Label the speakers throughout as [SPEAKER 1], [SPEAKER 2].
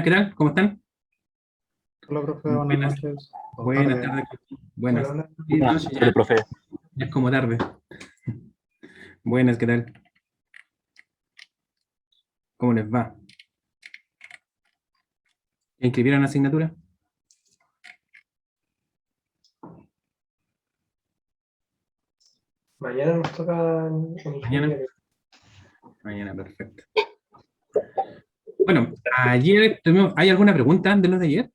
[SPEAKER 1] Buenas, ¿qué tal? ¿Cómo están?
[SPEAKER 2] Hola, profe, buenas
[SPEAKER 1] Buenas,
[SPEAKER 2] noches. O
[SPEAKER 1] buenas
[SPEAKER 2] tarde.
[SPEAKER 1] tardes. Buenas.
[SPEAKER 2] Hola, hola.
[SPEAKER 1] Sí, de
[SPEAKER 3] Buenas
[SPEAKER 1] noche
[SPEAKER 3] tardes,
[SPEAKER 1] ya,
[SPEAKER 3] profe.
[SPEAKER 1] ya es como tarde. Buenas, ¿qué tal? ¿Cómo les va? ¿Inscribieron la asignatura?
[SPEAKER 2] Mañana nos toca en
[SPEAKER 1] Mañana.
[SPEAKER 2] ingeniería.
[SPEAKER 1] Mañana, perfecto. Bueno, ayer tuvimos, ¿hay alguna pregunta de los de ayer?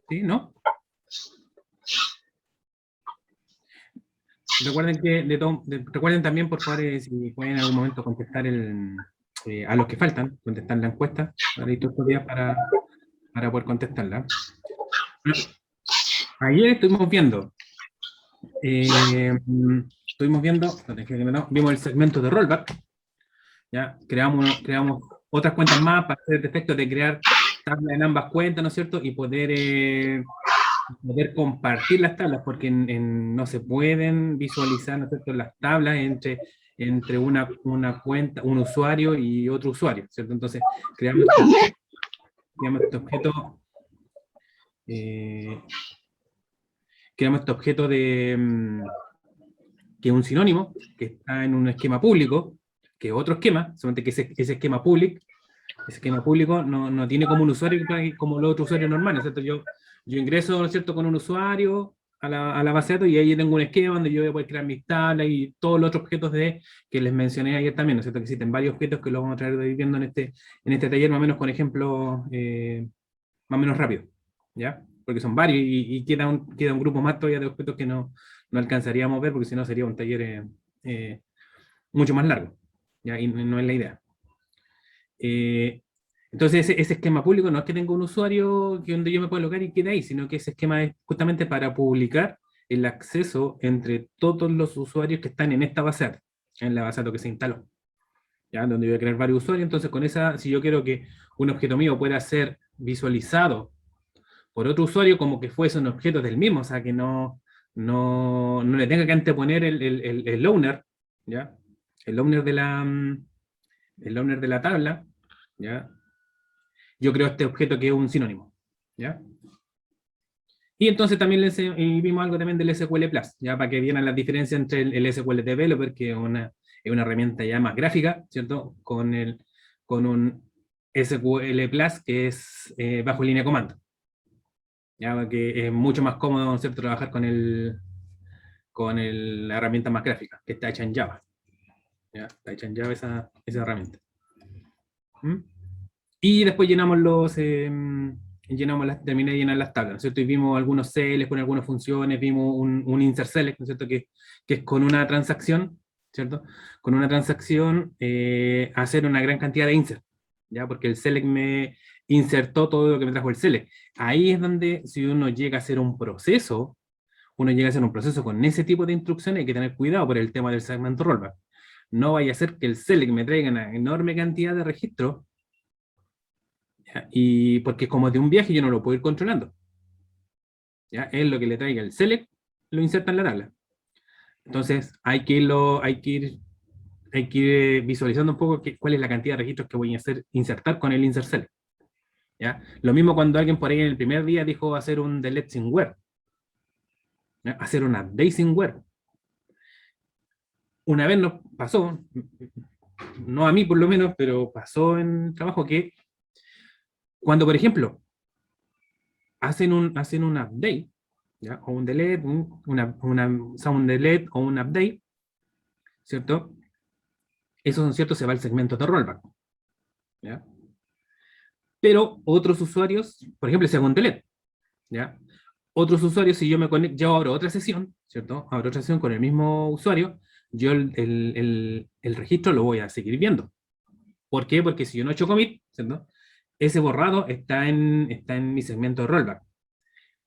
[SPEAKER 1] ¿Sí? ¿No? Recuerden que recuerden también, por favor, si pueden en algún momento contestar a los que faltan, contestar la encuesta, para estos días para poder contestarla. Bueno, ayer eh, estuvimos viendo, no, vimos el segmento de rollback. ¿Ya? Creamos otras cuentas más para hacer el efecto de crear tablas en ambas cuentas, ¿no es cierto? Y poder compartir las tablas, porque no se pueden visualizar, ¿no es cierto?, las tablas entre una cuenta, un usuario y otro usuario, ¿cierto? Entonces, creamos este objeto, eh, creamos este objeto que es un sinónimo, que está en un esquema público, que es otro esquema, solamente que ese esquema público no tiene como un usuario como los otros usuarios normales, ¿cierto? Yo ingreso, ¿no es cierto?, con un usuario a la base de datos y ahí tengo un esquema donde yo voy a poder crear mis tablas y todos los otros objetos que les mencioné ayer también, ¿no es cierto? Que existen varios objetos que lo vamos a traer viendo en este taller más o menos con ejemplos más o menos rápido, ¿ya? Porque son varios y queda un grupo más todavía de objetos que no alcanzaríamos a ver porque si no sería un taller eh, mucho más largo, ¿ya? Y no es la idea. Eh, entonces, ese esquema público no es que tenga un usuario donde yo me pueda logar y quede ahí, sino que ese esquema es justamente para publicar el acceso entre todos los usuarios que están en esta base de datos, en la base de datos que se instaló, ¿ya? Donde voy a crear varios usuarios. Entonces, con esa, si yo quiero que un objeto mío pueda ser visualizado por otro usuario como que fuese un objeto del mismo, o sea, que no le tenga que anteponer el owner, ¿ya? El owner de la tabla, ¿ya? Yo creo este objeto que es un sinónimo, ¿ya? Y entonces también y vimos algo también del SQL Plus, ya para que vieran las diferencias entre el SQL Developer, que es una herramienta ya más gráfica, ¿cierto? Con un SQL Plus que es bajo línea de comando, ya que es mucho más cómodo, ¿cierto?, trabajar la herramienta más gráfica, que está hecha en Java, ¿ya? Está hecha en Java esa herramienta. ¿Mm? Y después terminé de llenar las tablas, ¿no es cierto? Y vimos algunos CLs con algunas funciones, vimos un insert select, ¿no es cierto? Que es con una transacción, ¿cierto? Con una transacción hacer una gran cantidad de insert, ¿ya? Porque el select me insertó todo lo que me trajo el select. Ahí es donde si uno llega a hacer con ese tipo de instrucciones, hay que tener cuidado por el tema del segmento rollback. No vaya a ser que el select me traiga una enorme cantidad de registros, ¿ya? Y porque como es de un viaje yo no lo puedo ir controlando, ¿ya? Es lo que le traiga el select, lo inserta en la tabla. Entonces hay que ir visualizando un poco cuál es la cantidad de registros que voy a insertar con el insert select, ¿ya? Lo mismo cuando alguien por ahí en el primer día dijo hacer un delete sin where, ¿ya? Hacer una update sin where. Una vez nos pasó, no a mí por lo menos, pero pasó en trabajo que cuando, por ejemplo, hacen un update, ¿ya? O un delete, o sea, un delete o un update, ¿cierto? Eso, ¿no es cierto?, se va al segmento de rollback, ¿ya? Pero otros usuarios, por ejemplo, si hago un delete, ¿ya? Otros usuarios, si yo me conecto, yo abro otra sesión, ¿cierto? Abro otra sesión con el mismo usuario, yo el registro lo voy a seguir viendo. ¿Por qué? Porque si yo no he hecho commit, ¿cierto?, ese borrado está en mi segmento de rollback.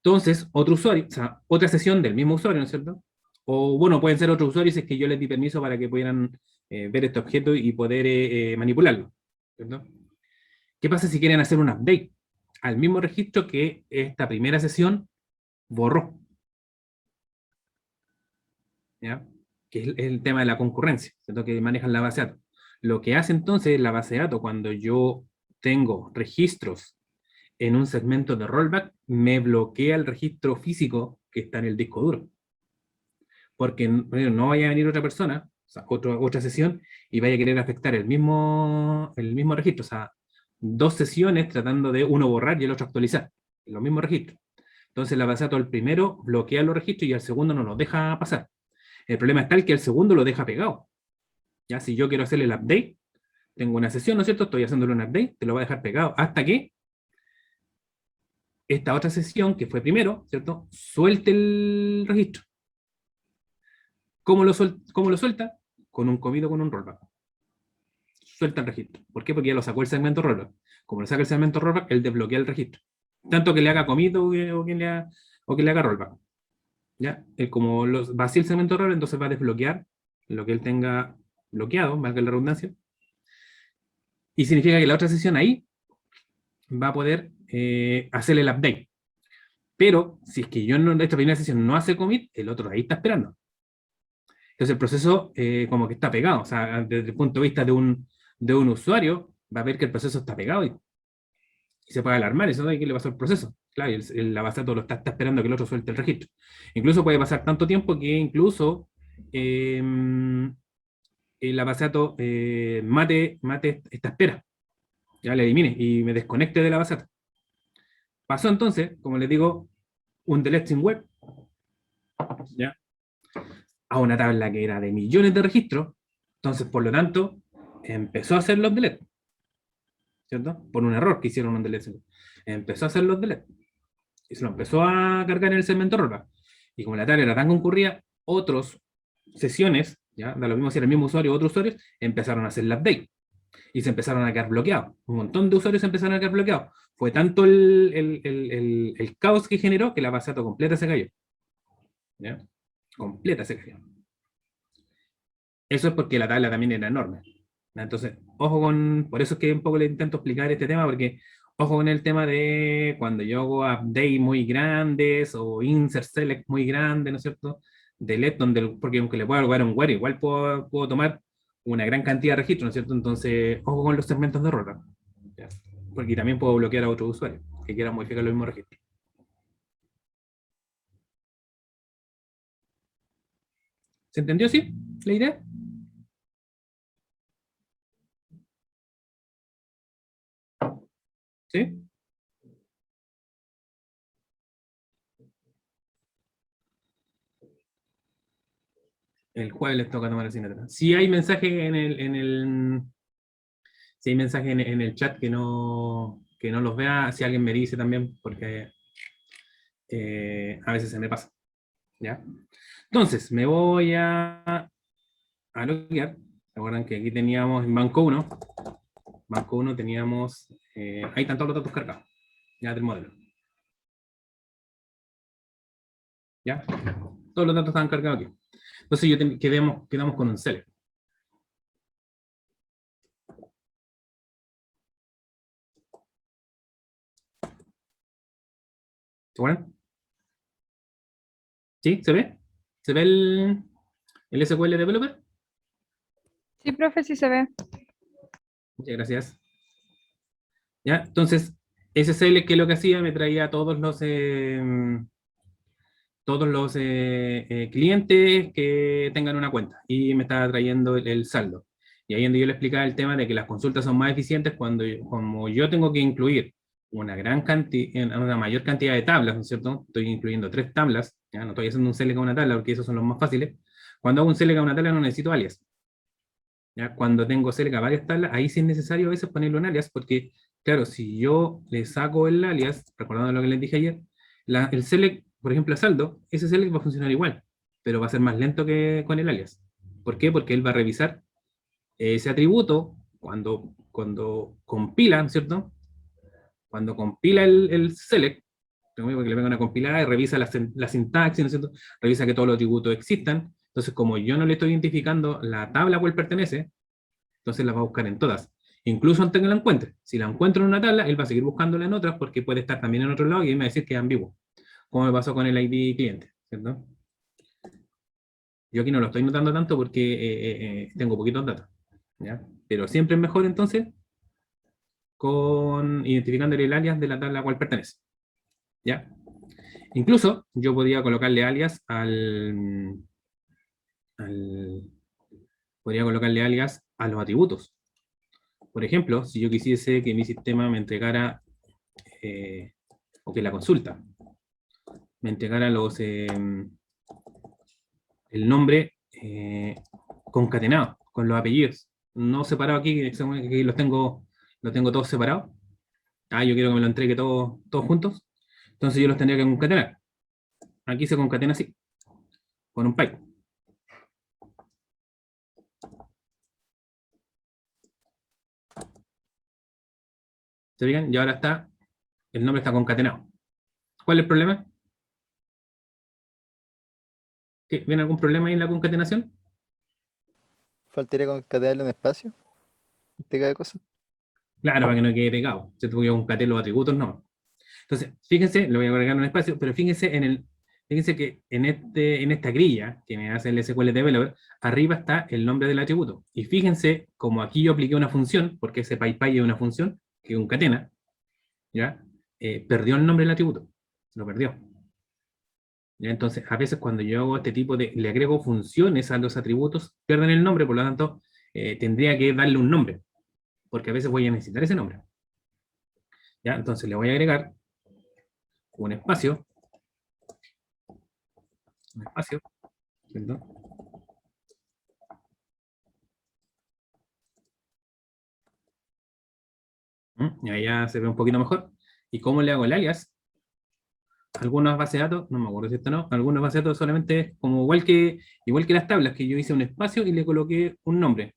[SPEAKER 1] Entonces, otro usuario, o sea, otra sesión del mismo usuario, ¿no es cierto? O bueno, pueden ser otros usuarios si es que yo les di permiso para que pudieran ver este objeto y poder manipularlo, ¿cierto? ¿Qué pasa si quieren hacer un update al mismo registro que esta primera sesión borró? ¿Ya? Que es el tema de la concurrencia, ¿cierto?, que manejan la base de datos. Lo que hace entonces la base de datos cuando yo tengo registros en un segmento de rollback, me bloquea el registro físico que está en el disco duro. Porque no vaya a venir otra persona, o sea, otra sesión, y vaya a querer afectar el mismo registro. O sea, dos sesiones tratando de uno borrar y el otro actualizar. Los mismos registros. Entonces la base de datos, el primero bloquea los registros y el segundo no los deja pasar. El problema es tal que el segundo lo deja pegado. Ya, si yo quiero hacerle el update, tengo una sesión, ¿no es cierto? Estoy haciéndole un update, te lo va a dejar pegado hasta que esta otra sesión, que fue primero, ¿cierto? Suelte el registro. ¿Cómo lo suelta? Con un commit o con un rollback. Suelta el registro. ¿Por qué? Porque ya lo sacó el segmento rollback. Como lo saca el segmento rollback, él desbloquea el registro. Tanto que le haga commit o que le haga rollback. ¿Ya? Como vacía el segmento rollback, entonces va a desbloquear lo que él tenga bloqueado, valga la redundancia. Y significa que la otra sesión ahí va a poder hacerle el update. Pero si es que yo en esta primera sesión no hace commit, el otro ahí está esperando. Entonces el proceso como que está pegado. O sea, desde el punto de vista de un usuario, va a ver que el proceso está pegado y se puede alarmar. Eso de qué le pasó al proceso. Claro, y la base de datos lo está esperando que el otro suelte el registro. Incluso puede pasar tanto tiempo que incluso la base de datos mate esta espera. Ya la elimine y me desconecte de la base de datos. Pasó entonces, como les digo, un delete sin web, ¿ya? A una tabla que era de millones de registros. Entonces, por lo tanto, empezó a hacer los delete, ¿cierto? Por un error que hicieron un delete. Empezó a hacer los delete. Y se lo empezó a cargar en el segmento rollback. Y como la tabla era tan concurrida, otras sesiones, ¿ya? Da lo mismo si era el mismo usuario o otros usuarios, empezaron a hacer el update. Y se empezaron a quedar bloqueados. Un montón de usuarios se empezaron a quedar bloqueados. Fue tanto el caos que generó que la base de datos completa se cayó. ¿Ya? Completa se cayó. Eso es porque la tabla también era enorme. Entonces, ojo con, por eso es que un poco le intento explicar este tema, porque ojo con el tema de cuando yo hago update muy grandes o insert select muy grande, ¿no es cierto? Delete, porque aunque le pueda agregar un where, igual puedo tomar una gran cantidad de registros, ¿no es cierto? Entonces, ojo con los segmentos de rollback, ¿ya? Porque también puedo bloquear a otros usuarios que quieran modificar los mismos registros. ¿Se entendió, sí? ¿La idea? ¿Sí? El jueves les toca tomar la asignatura. Si hay mensaje si hay mensaje en el chat que no los vea, si alguien me dice también, porque a veces se me pasa. ¿Ya? Entonces, me voy a loguear. Recuerdan que aquí teníamos en Banco 1. Banco 1 teníamos, ahí están todos los datos cargados, ya del modelo. ¿Ya? Todos los datos están cargados aquí. Entonces quedamos con un select. ¿Se acuerdan? ¿Sí? ¿Se ve? ¿Se ve el SQL Developer?
[SPEAKER 3] Sí, profe, sí se ve.
[SPEAKER 1] Muchas gracias. ¿Ya? Entonces, ese select que lo que hacía me traía todos los clientes que tengan una cuenta y me estaba trayendo el saldo. Y ahí donde yo le explicaba el tema de que las consultas son más eficientes como yo tengo que incluir una mayor cantidad de tablas, ¿no es cierto? Estoy incluyendo 3 tablas, ¿ya? No estoy haciendo un select a una tabla porque esos son los más fáciles. Cuando hago un select a una tabla no necesito alias. ¿Ya? Cuando tengo select a varias tablas, ahí sí es necesario a veces ponerle un alias porque, claro, si yo le saco el alias, recordando lo que les dije ayer, el select, por ejemplo, a saldo, ese select va a funcionar igual, pero va a ser más lento que con el alias. ¿Por qué? Porque él va a revisar ese atributo cuando compila, ¿no es cierto? Cuando compila el select, porque le venga una compilada y revisa la sintaxis, ¿no es cierto? Revisa que todos los atributos existan. Entonces, como yo no le estoy identificando la tabla a cual pertenece, entonces la va a buscar en todas. Incluso antes que la encuentre. Si la encuentro en una tabla, él va a seguir buscándola en otras porque puede estar también en otro lado y él me va a decir que es ambiguo. Como me pasó con el ID cliente, ¿cierto? Yo aquí no lo estoy notando tanto porque tengo poquitos datos, ¿ya? pero siempre es mejor entonces con identificándole el alias de la tabla a la cual pertenece. ¿Ya? Incluso yo podría colocarle alias podría colocarle alias a los atributos. Por ejemplo, si yo quisiese que mi sistema me entregara, o que la consulta me entregara el nombre concatenado con los apellidos, no separado aquí, que los tengo todos separados. Yo quiero que me lo entregue todos juntos. Entonces yo los tendría que concatenar. Aquí se concatena así, con un pipe. ¿Se fijan? Y ahora el nombre está concatenado. ¿Cuál es el problema? ¿Viene algún problema ahí en la concatenación?
[SPEAKER 4] Faltaría concatenarle un espacio. Te cae cosas.
[SPEAKER 1] Claro, para que no quede pegado. ¿Cierto? Porque yo concatené los atributos, no. Entonces, fíjense, le voy a agregar un espacio, pero fíjense que en esta grilla que me hace el SQL Developer, arriba está el nombre del atributo. Y fíjense, como aquí yo apliqué una función, porque ese PyPy es una función que concatena, ¿ya? Perdió el nombre del atributo. Lo perdió. ¿Ya? Entonces, a veces cuando yo hago este tipo le agrego funciones a los atributos, pierden el nombre, por lo tanto, tendría que darle un nombre, porque a veces voy a necesitar ese nombre. ¿Ya? Entonces le voy a agregar un espacio, ¿cierto? Y ahí ya se ve un poquito mejor. ¿Y cómo le hago el alias? Algunas bases de datos, no me acuerdo si esto no, algunas bases de datos solamente como igual que las tablas, que yo hice un espacio y le coloqué un nombre.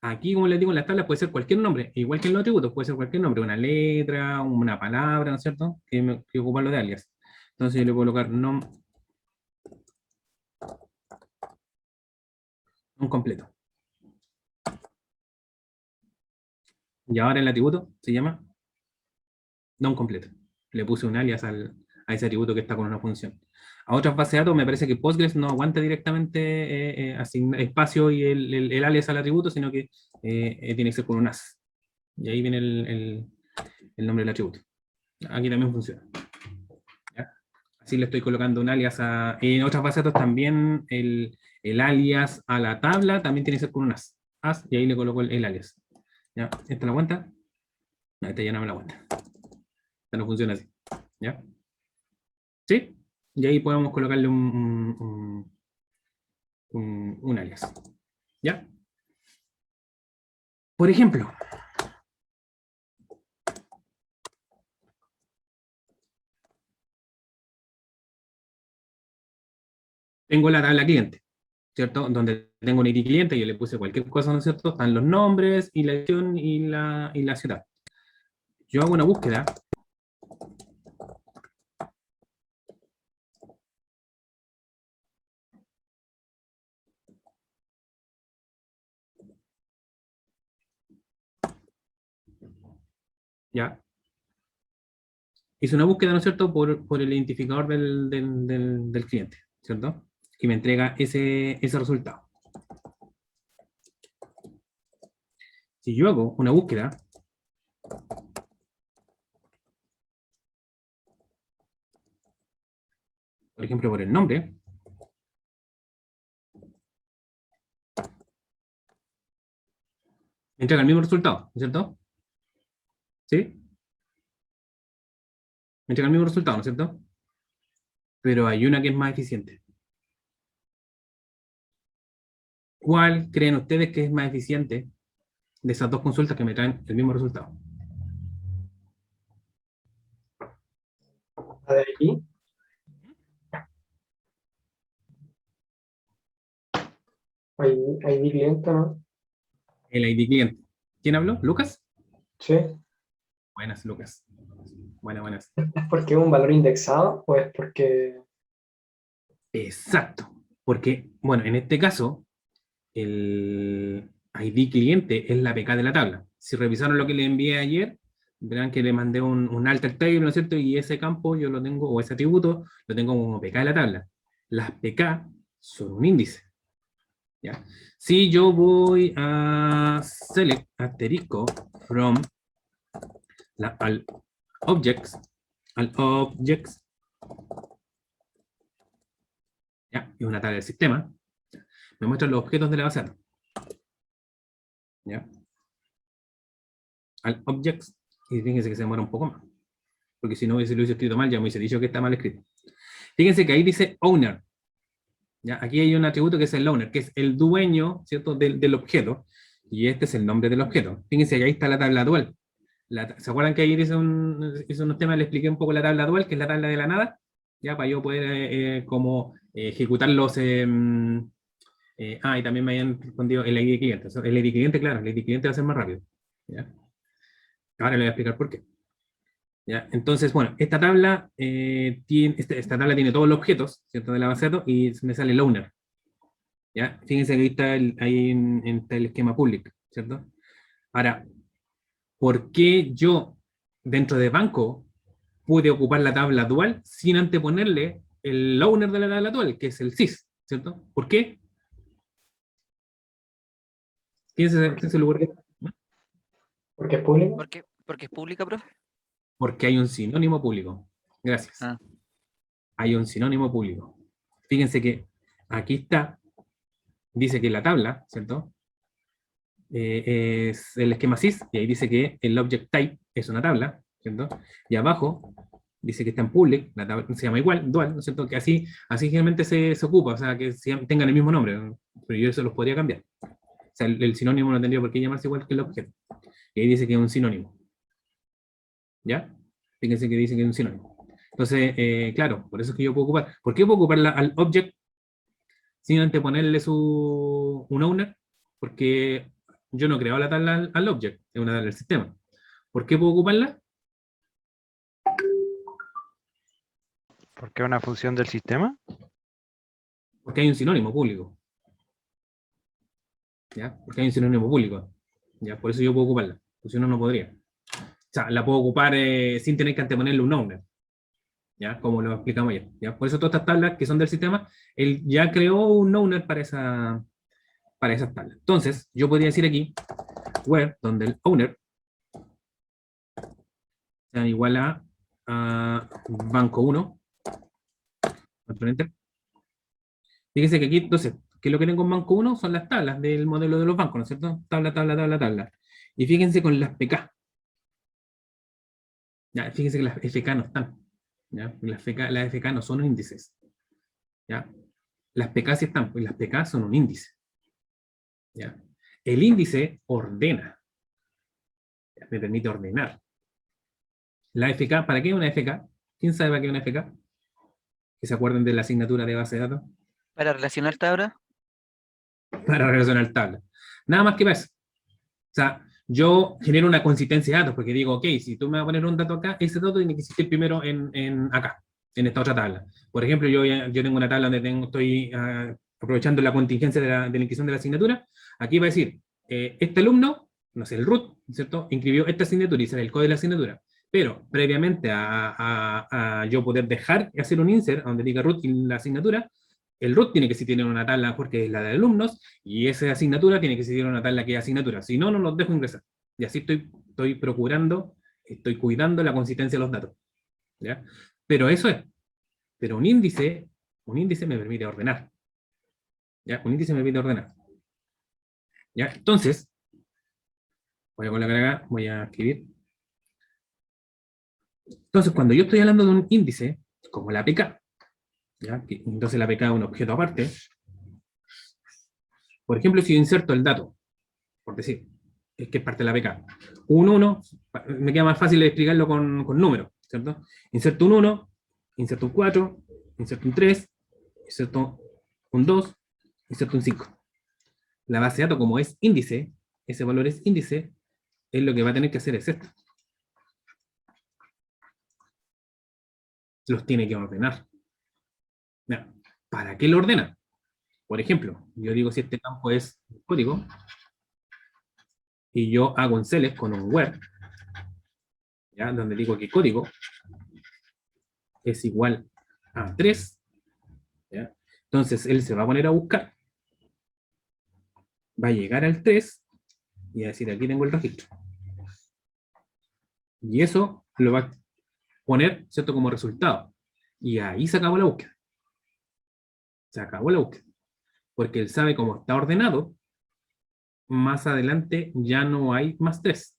[SPEAKER 1] Aquí, como les digo, en las tablas puede ser cualquier nombre, igual que en los atributos, puede ser cualquier nombre, una letra, una palabra, ¿no es cierto? Que ocuparlo de alias. Entonces yo le puedo colocar nom completo. Y ahora el atributo se llama nom completo. Le puse un alias a ese atributo que está con una función. A otras bases de datos me parece que Postgres no aguanta directamente espacio y el alias al atributo, sino que tiene que ser con un as. Y ahí viene el nombre del atributo. Aquí también funciona. ¿Ya? Así le estoy colocando un alias en otras bases de datos también el alias a la tabla también tiene que ser con un as. Y ahí le coloco el alias. ¿Ya? ¿Esta la aguanta? No, esta ya no me la aguanta. Esta no funciona así. ¿Ya? ¿Sí? Y ahí podemos colocarle un alias. ¿Ya? Por ejemplo, tengo la tabla cliente, ¿cierto? Donde tengo un ID cliente, yo le puse cualquier cosa, ¿no es cierto? Están los nombres y la dirección y la ciudad. Yo hago una búsqueda. ¿Ya? Hice una búsqueda, ¿no es cierto?, por el identificador del cliente, ¿cierto? Y me entrega ese resultado. Si yo hago una búsqueda, por ejemplo, por el nombre, me entrega el mismo resultado, ¿no es cierto? ¿Sí? Me entrega el mismo resultado, ¿no es cierto? Pero hay una que es más eficiente. ¿Cuál creen ustedes que es más eficiente de esas dos consultas que me traen el mismo resultado?
[SPEAKER 2] La de aquí, ID cliente, ¿no?
[SPEAKER 1] El ID cliente. ¿Quién habló? ¿Lucas?
[SPEAKER 2] Sí.
[SPEAKER 1] Buenas, Lucas. Buenas.
[SPEAKER 2] ¿Es porque es un valor indexado o es porque...
[SPEAKER 1] Exacto. Porque, bueno, en este caso, el ID cliente es la PK de la tabla. Si revisaron lo que le envié ayer, verán que le mandé un alter table, ¿no es cierto? Y ese campo yo lo tengo, o ese atributo, lo tengo como PK de la tabla. Las PK son un índice. ¿ya? Si yo voy a select asterisco from al objects, ¿ya? Y una tabla del sistema, me muestra los objetos de la base de datos, ¿ya? Al objects, y fíjense que se demora un poco más, porque si no hubiese lo hubiese escrito mal, ya me hubiese dicho que está mal escrito. Fíjense que ahí dice owner, ¿ya? Aquí hay un atributo que es el owner, que es el dueño, ¿cierto?, del objeto, y este es el nombre del objeto. Fíjense que ahí está la tabla dual. ¿Se acuerdan que ahí hice unos temas, le expliqué un poco la tabla dual, que es la tabla de la nada? Ya, para yo poder como ejecutar los... y también me habían respondido el ID cliente. El ID cliente, claro, el ID cliente va a ser más rápido. ¿Ya? Ahora le voy a explicar por qué. ¿Ya? Entonces, bueno, esta tabla, esta tabla tiene todos los objetos, ¿cierto?, de la base de datos, y me sale el owner. ¿Ya? Fíjense que ahí está está el esquema public, ¿cierto? Ahora, ¿por qué yo, dentro de banco, pude ocupar la tabla dual sin anteponerle el owner de la tabla dual, que es el sys, ¿cierto? ¿Por qué? ¿Quién se le ocurre?
[SPEAKER 2] Porque es público.
[SPEAKER 5] Porque es pública, profe.
[SPEAKER 1] Porque hay un sinónimo público. Gracias.
[SPEAKER 5] Ah.
[SPEAKER 1] Hay un sinónimo público. Fíjense que aquí está, dice que la tabla, ¿cierto? Es el esquema sys, y ahí dice que el object type es una tabla, ¿cierto? Y abajo dice que está en public, la tabla se llama igual, dual, ¿no es cierto? Que así generalmente se ocupa, o sea, que tengan el mismo nombre, ¿no? Pero yo eso los podría cambiar. O sea, el sinónimo no tendría por qué llamarse igual que el objeto. Y ahí dice que es un sinónimo. ¿Ya? Fíjense que dice que es un sinónimo. Entonces, claro, por eso es que yo puedo ocupar. ¿Por qué puedo ocuparla al object sin anteponerle un owner? Porque yo no creo la tabla al object, es una tabla del sistema. ¿Por qué puedo ocuparla?
[SPEAKER 6] ¿Porque es una función del sistema?
[SPEAKER 1] Porque hay un sinónimo público. ¿Ya? Porque hay un sinónimo público. ¿Ya? Por eso yo puedo ocuparla. Porque si no, no podría. O sea, la puedo ocupar sin tener que anteponerle un owner. ¿Ya? Como lo explicamos ayer. ¿Ya? Por eso todas estas tablas que son del sistema, él ya creó un owner para esas tablas. Entonces, yo podría decir aquí, where, donde el owner sea igual a banco 1. Fíjense que aquí, entonces, ¿qué es lo que tengo en banco 1? Son las tablas del modelo de los bancos, ¿no es cierto? Tabla, tabla, tabla, tabla. Y fíjense con las PK. Ya, fíjense que las FK no están. ¿Ya? Las FK no son índices. ¿Ya? Las PK sí están, pues las PK son un índice. ¿Ya? El índice ordena. ¿Ya? Me permite ordenar. La FK, ¿para qué es una FK? ¿Quién sabe para qué es una FK? Que se acuerden de la asignatura de base de datos.
[SPEAKER 5] Para relacionar tablas.
[SPEAKER 1] Para relacionar tablas. Nada más que para eso. O sea, yo genero una consistencia de datos, porque digo, ok, si tú me vas a poner un dato acá, ese dato tiene que existir primero acá, en esta otra tabla. Por ejemplo, yo tengo una tabla donde estoy aprovechando la contingencia de la inscripción de la asignatura. Aquí va a decir, este alumno, no sé, el root, ¿cierto?, inscribió esta asignatura y sale el código de la asignatura. Pero previamente a yo poder dejar y hacer un insert donde diga root y la asignatura, el root tiene que existir en una tabla porque es la de alumnos, y esa asignatura tiene que existir en una tabla que es asignatura. Si no, no los dejo ingresar. Y así estoy procurando, estoy cuidando la consistencia de los datos. ¿Ya? Pero eso es. Pero un índice me permite ordenar. ¿Ya? Un índice me permite ordenar. ¿Ya? Entonces, voy a colocar acá, voy a escribir. Entonces, cuando yo estoy hablando de un índice, como la APK, ¿ya? Entonces la APK es un objeto aparte. Por ejemplo, si yo inserto el dato, por decir, es que es parte de la APK, un 1, me queda más fácil explicarlo con números, ¿cierto? Inserto un 1, inserto un 4, inserto un 3, inserto un 2, inserto un 5. La base de datos, como es índice, ese valor es índice, es lo que va a tener que hacer es esto. Los tiene que ordenar. ¿Para qué lo ordena? Por ejemplo, yo digo si este campo es código, y yo hago un select con un where, ¿ya? Donde digo que código es igual a 3, ¿ya? Entonces él se va a poner a buscar va a llegar al 3 y va a decir, aquí tengo el registro. Y eso lo va a poner, ¿cierto?, como resultado. Y ahí se acabó la búsqueda. Se acabó la búsqueda. Porque él sabe cómo está ordenado, más adelante ya no hay más 3.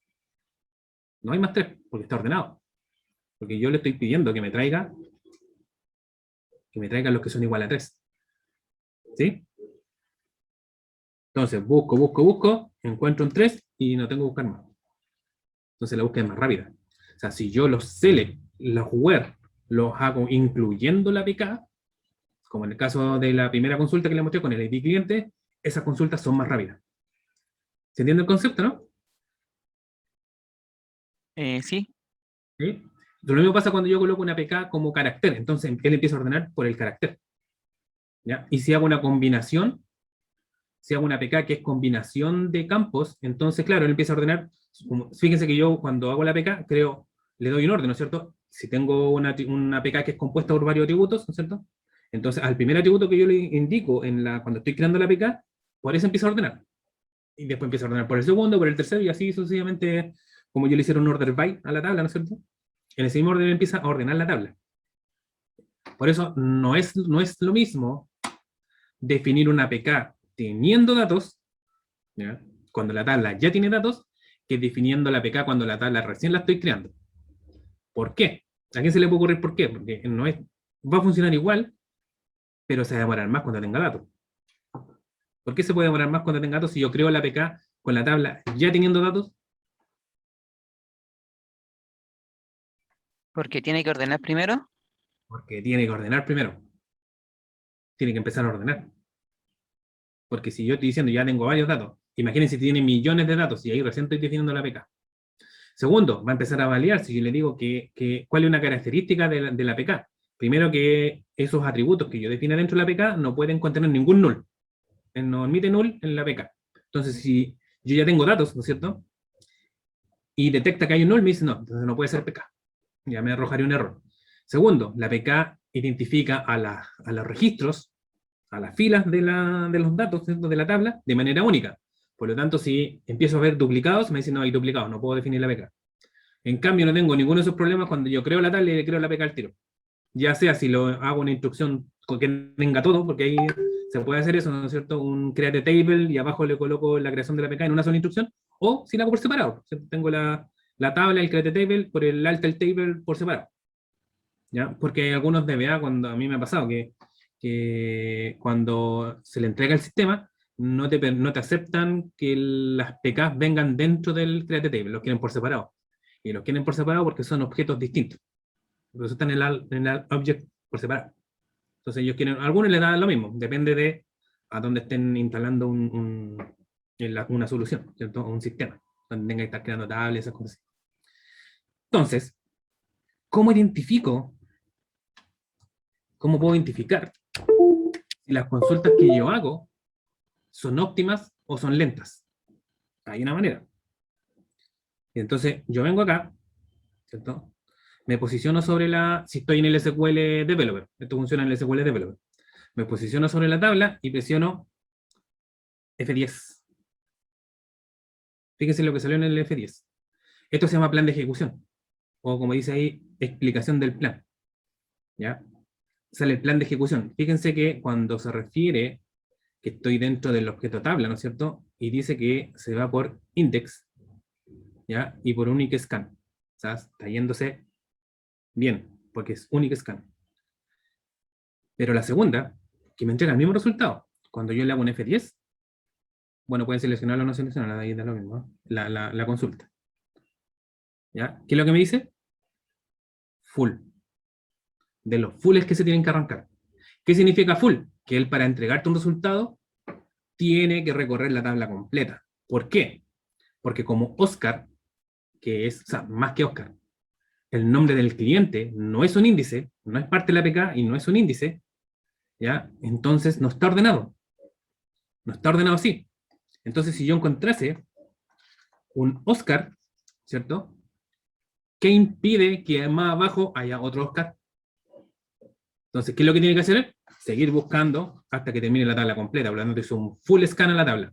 [SPEAKER 1] No hay más 3, porque está ordenado. Porque yo le estoy pidiendo que me traiga los que son igual a 3. ¿Sí? Entonces, busco, encuentro un 3 y no tengo que buscar más. Entonces la búsqueda es más rápida. O sea, si yo los select, los where, los hago incluyendo la APK, como en el caso de la primera consulta que le mostré con el ID cliente, esas consultas son más rápidas. ¿Se entiende el concepto, no?
[SPEAKER 5] Sí,
[SPEAKER 1] ¿Sí? Lo mismo pasa cuando yo coloco una APK como carácter. Entonces él empieza a ordenar por el carácter. ¿Ya? Y si hago una combinación, si hago una APK que es combinación de campos, entonces, claro, él empieza a ordenar. Fíjense que yo cuando hago la APK, le doy un orden, ¿no es cierto? Si tengo una APK que es compuesta por varios atributos, ¿no es cierto? Entonces, al primer atributo que yo le indico cuando estoy creando la APK, por eso empiezo a ordenar. Y después empiezo a ordenar por el segundo, por el tercero, y así sucesivamente, como yo le hiciera un order by a la tabla, ¿no es cierto? En ese mismo orden empieza a ordenar la tabla. Por eso no es lo mismo definir una APK teniendo datos, ¿ya?, cuando la tabla ya tiene datos, que definiendo la APK cuando la tabla recién la estoy creando. ¿Por qué? ¿A quién se le puede ocurrir por qué? Porque va a funcionar igual, pero se va a demorar más cuando tenga datos. ¿Por qué se puede demorar más cuando tenga datos si yo creo la APK con la tabla ya teniendo datos?
[SPEAKER 5] porque tiene que ordenar primero.
[SPEAKER 1] Porque tiene que ordenar primero. Tiene que empezar a ordenar. Porque si yo estoy diciendo ya tengo varios datos, imagínense si tiene millones de datos y ahí recién estoy definiendo la APK. Segundo, va a empezar a validar si yo le digo cuál es una característica de la APK. Primero, que esos atributos que yo defina dentro de la APK no pueden contener ningún null. No admite null en la APK. Entonces, si yo ya tengo datos, ¿no es cierto?, y detecta que hay un null, me dice no, entonces no puede ser APK. Ya me arrojaría un error. Segundo, la APK identifica a los registros, a las filas de los datos, ¿cierto?, de la tabla de manera única. Por lo tanto, si empiezo a ver duplicados, me dice no hay duplicados, no puedo definir la APK. En cambio, no tengo ninguno de esos problemas cuando yo creo la tabla y le creo la APK al tiro. Ya sea si lo hago una instrucción que tenga todo, porque ahí se puede hacer eso, ¿no es cierto? Un create table y abajo le coloco la creación de la APK en una sola instrucción, o si la hago por separado. ¿Cierto? Tengo la tabla, el create table, por el alt el table por separado. ¿Ya? Porque hay algunos DBA, cuando a mí me ha pasado que cuando se le entrega el sistema, no te aceptan que las PKs vengan dentro del create table, los quieren por separado. Y los quieren por separado porque son objetos distintos. Por eso están en el object por separado. Entonces ellos quieren, a algunos les da lo mismo, depende de a dónde estén instalando una solución, ¿cierto? Un sistema, donde tengan que estar creando tablas, esas cosas. Entonces, ¿cómo puedo identificar si las consultas que yo hago son óptimas o son lentas? Hay una manera. Y entonces yo vengo acá, ¿cierto? Me posiciono si estoy en el SQL Developer, esto funciona en el SQL Developer, me posiciono sobre la tabla y presiono F10. Fíjense lo que salió en el F10. Esto se llama plan de ejecución, o como dice ahí, explicación del plan. ¿Ya? Sale el plan de ejecución. Fíjense que cuando se refiere que estoy dentro del objeto tabla, ¿no es cierto? Y dice que se va por index, ¿ya? Y por unique scan. O sea, está yéndose bien, porque es unique scan. Pero la segunda, que me entrega el mismo resultado, cuando yo le hago un F10, bueno, pueden seleccionarlo o no seleccionarlo, ahí da lo mismo, la consulta. ¿Ya? ¿Qué es lo que me dice? Full. De los fulls que se tienen que arrancar. ¿Qué significa full? Que él, para entregarte un resultado, tiene que recorrer la tabla completa. ¿Por qué? Porque como Oscar, o sea, más que Oscar, el nombre del cliente no es un índice, no es parte de la APK y no es un índice, ¿ya? Entonces no está ordenado. No está ordenado así. Entonces, si yo encontrase un Oscar, ¿cierto?, ¿qué impide que más abajo haya otro Oscar? Entonces, ¿qué es lo que tiene que hacer? Seguir buscando hasta que termine la tabla completa. Por lo tanto, es un full scan a la tabla.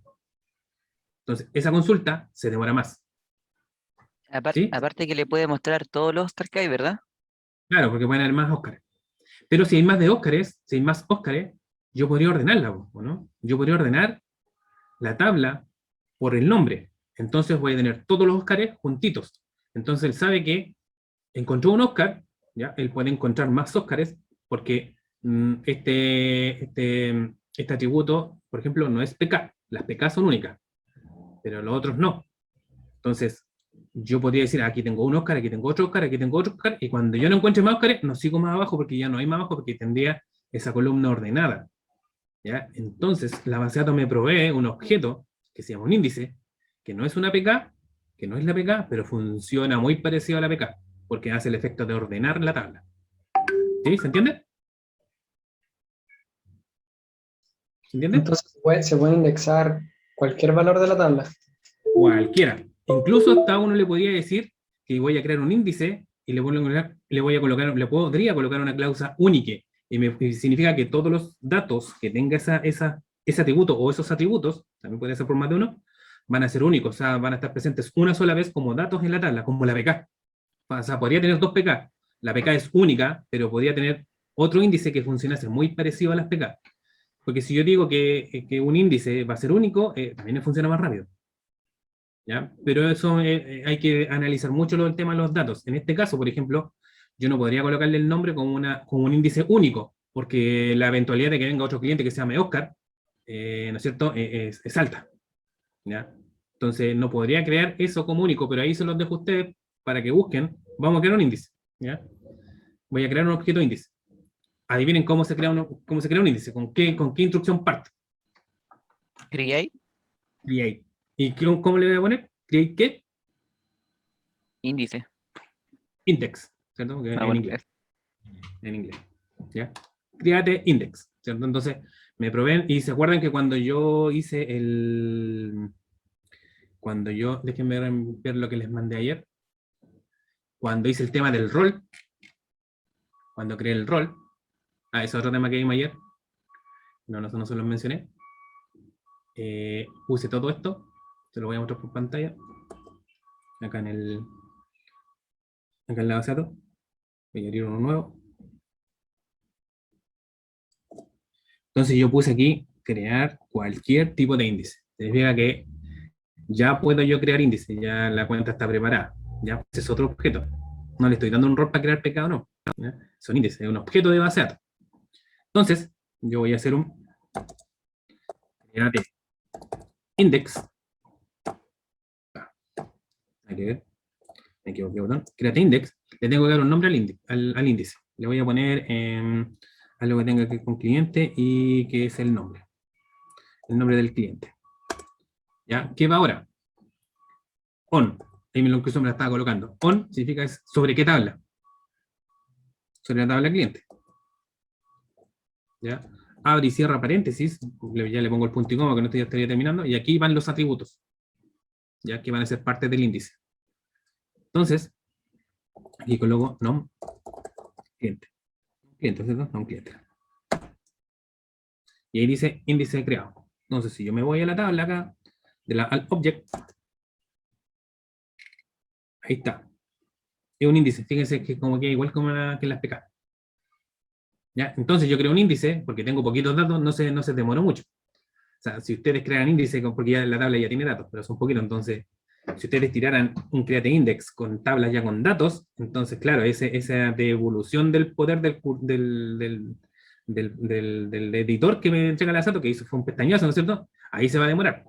[SPEAKER 1] Entonces, esa consulta se demora más. ¿Sí?
[SPEAKER 5] Aparte que le puede mostrar todos los Oscar que hay, ¿verdad?
[SPEAKER 1] Claro, porque pueden haber más Óscares. Pero si hay más de Óscares, si hay más Óscares, yo podría ordenarla, ¿o no? Yo podría ordenar la tabla por el nombre. Entonces voy a tener todos los Óscares juntitos. Entonces él sabe que encontró un Óscar, ¿ya? Él puede encontrar más Óscares porque este atributo, por ejemplo, no es PK. Las PK son únicas, pero los otros no. Entonces, yo podría decir, aquí tengo un Óscar, aquí tengo otro Óscar, aquí tengo otro Óscar, y cuando yo no encuentre más Óscares, no sigo más abajo porque ya no hay más abajo, porque tendría esa columna ordenada. ¿Ya? Entonces, la base de datos me provee un objeto que se llama un índice, que no es una PK, que no es la PK, pero funciona muy parecido a la PK, porque hace el efecto de ordenar la tabla. ¿Sí? ¿Se entiende? ¿Se entiende?
[SPEAKER 2] Entonces se puede indexar cualquier valor de la tabla.
[SPEAKER 1] Cualquiera. Incluso hasta uno le podría decir que voy a crear un índice y le podría colocar una cláusula únique. Y significa que todos los datos que tenga ese atributo o esos atributos, también puede ser por más de uno, van a ser únicos, o sea, van a estar presentes una sola vez como datos en la tabla, como la PK. O sea, podría tener dos PK. La PK es única, pero podría tener otro índice que funcionase muy parecido a las PK. Porque si yo digo que un índice va a ser único, también funciona más rápido. ¿Ya? Pero eso hay que analizar mucho el tema de los datos. En este caso, por ejemplo, yo no podría colocarle el nombre como un índice único, porque la eventualidad de que venga otro cliente que se llame Oscar, ¿no es cierto?, es alta. ¿Ya? Entonces, no podría crear eso como único, pero ahí se los dejo a ustedes para que busquen. Vamos a crear un índice. ¿Ya? Voy a crear un objeto índice. Adivinen cómo se crea un índice, con qué instrucción parte.
[SPEAKER 5] Create,
[SPEAKER 1] Create. ¿Y cómo le voy a poner? ¿Create qué?
[SPEAKER 5] índice.
[SPEAKER 1] Index, ¿cierto? Porque
[SPEAKER 5] Ah,
[SPEAKER 1] en
[SPEAKER 5] bueno,
[SPEAKER 1] inglés. En inglés. ¿Ya? Créate index, ¿cierto? Entonces, me proveen, y se acuerdan que cuando yo hice déjenme ver lo que les mandé ayer, cuando hice el tema del rol, cuando creé el rol, ese es otro tema que vimos ayer, no se los mencioné, puse todo esto, se lo voy a mostrar por pantalla, acá en el base de datos, voy a abrir uno nuevo. Entonces yo puse aquí crear cualquier tipo de índice. Significa que ya puedo yo crear índice, ya la cuenta está preparada. Ya es otro objeto. No le estoy dando un rol para crear pecado, no. ¿Ya? Son índices, es un objeto de base de datos. Entonces, yo voy a hacer un create index. Hay que ver. Me equivoqué, botón. Create index. Le tengo que dar un nombre al índice. Le voy a poner algo que tenga que ver con cliente y que es el nombre. El nombre del cliente. ¿Ya? ¿Qué va ahora? On. Ahí me lo estaba colocando. On significa es sobre qué tabla. Sobre la tabla cliente. ¿Ya? Abre y cierra paréntesis. Ya le pongo el punto y coma, que no estaría terminando. Y aquí van los atributos. Ya que van a ser parte del índice. Entonces, aquí coloco nom cliente. Cliente, ¿cierto? No un cliente. Y ahí dice índice creado. Entonces, si yo me voy a la tabla acá, al object, ahí está. Es un índice. Fíjense que como que igual como que en las PK. ¿Ya? Entonces yo creo un índice, porque tengo poquitos datos, no se demoró mucho. O sea, si ustedes crean índice, porque ya la tabla ya tiene datos, pero son poquitos, entonces, si ustedes tiraran un create index con tablas ya con datos, entonces, claro, esa devolución del poder del editor que me entrega la datos, que hizo fue un pestañazo, ¿no es cierto? Ahí se va a demorar,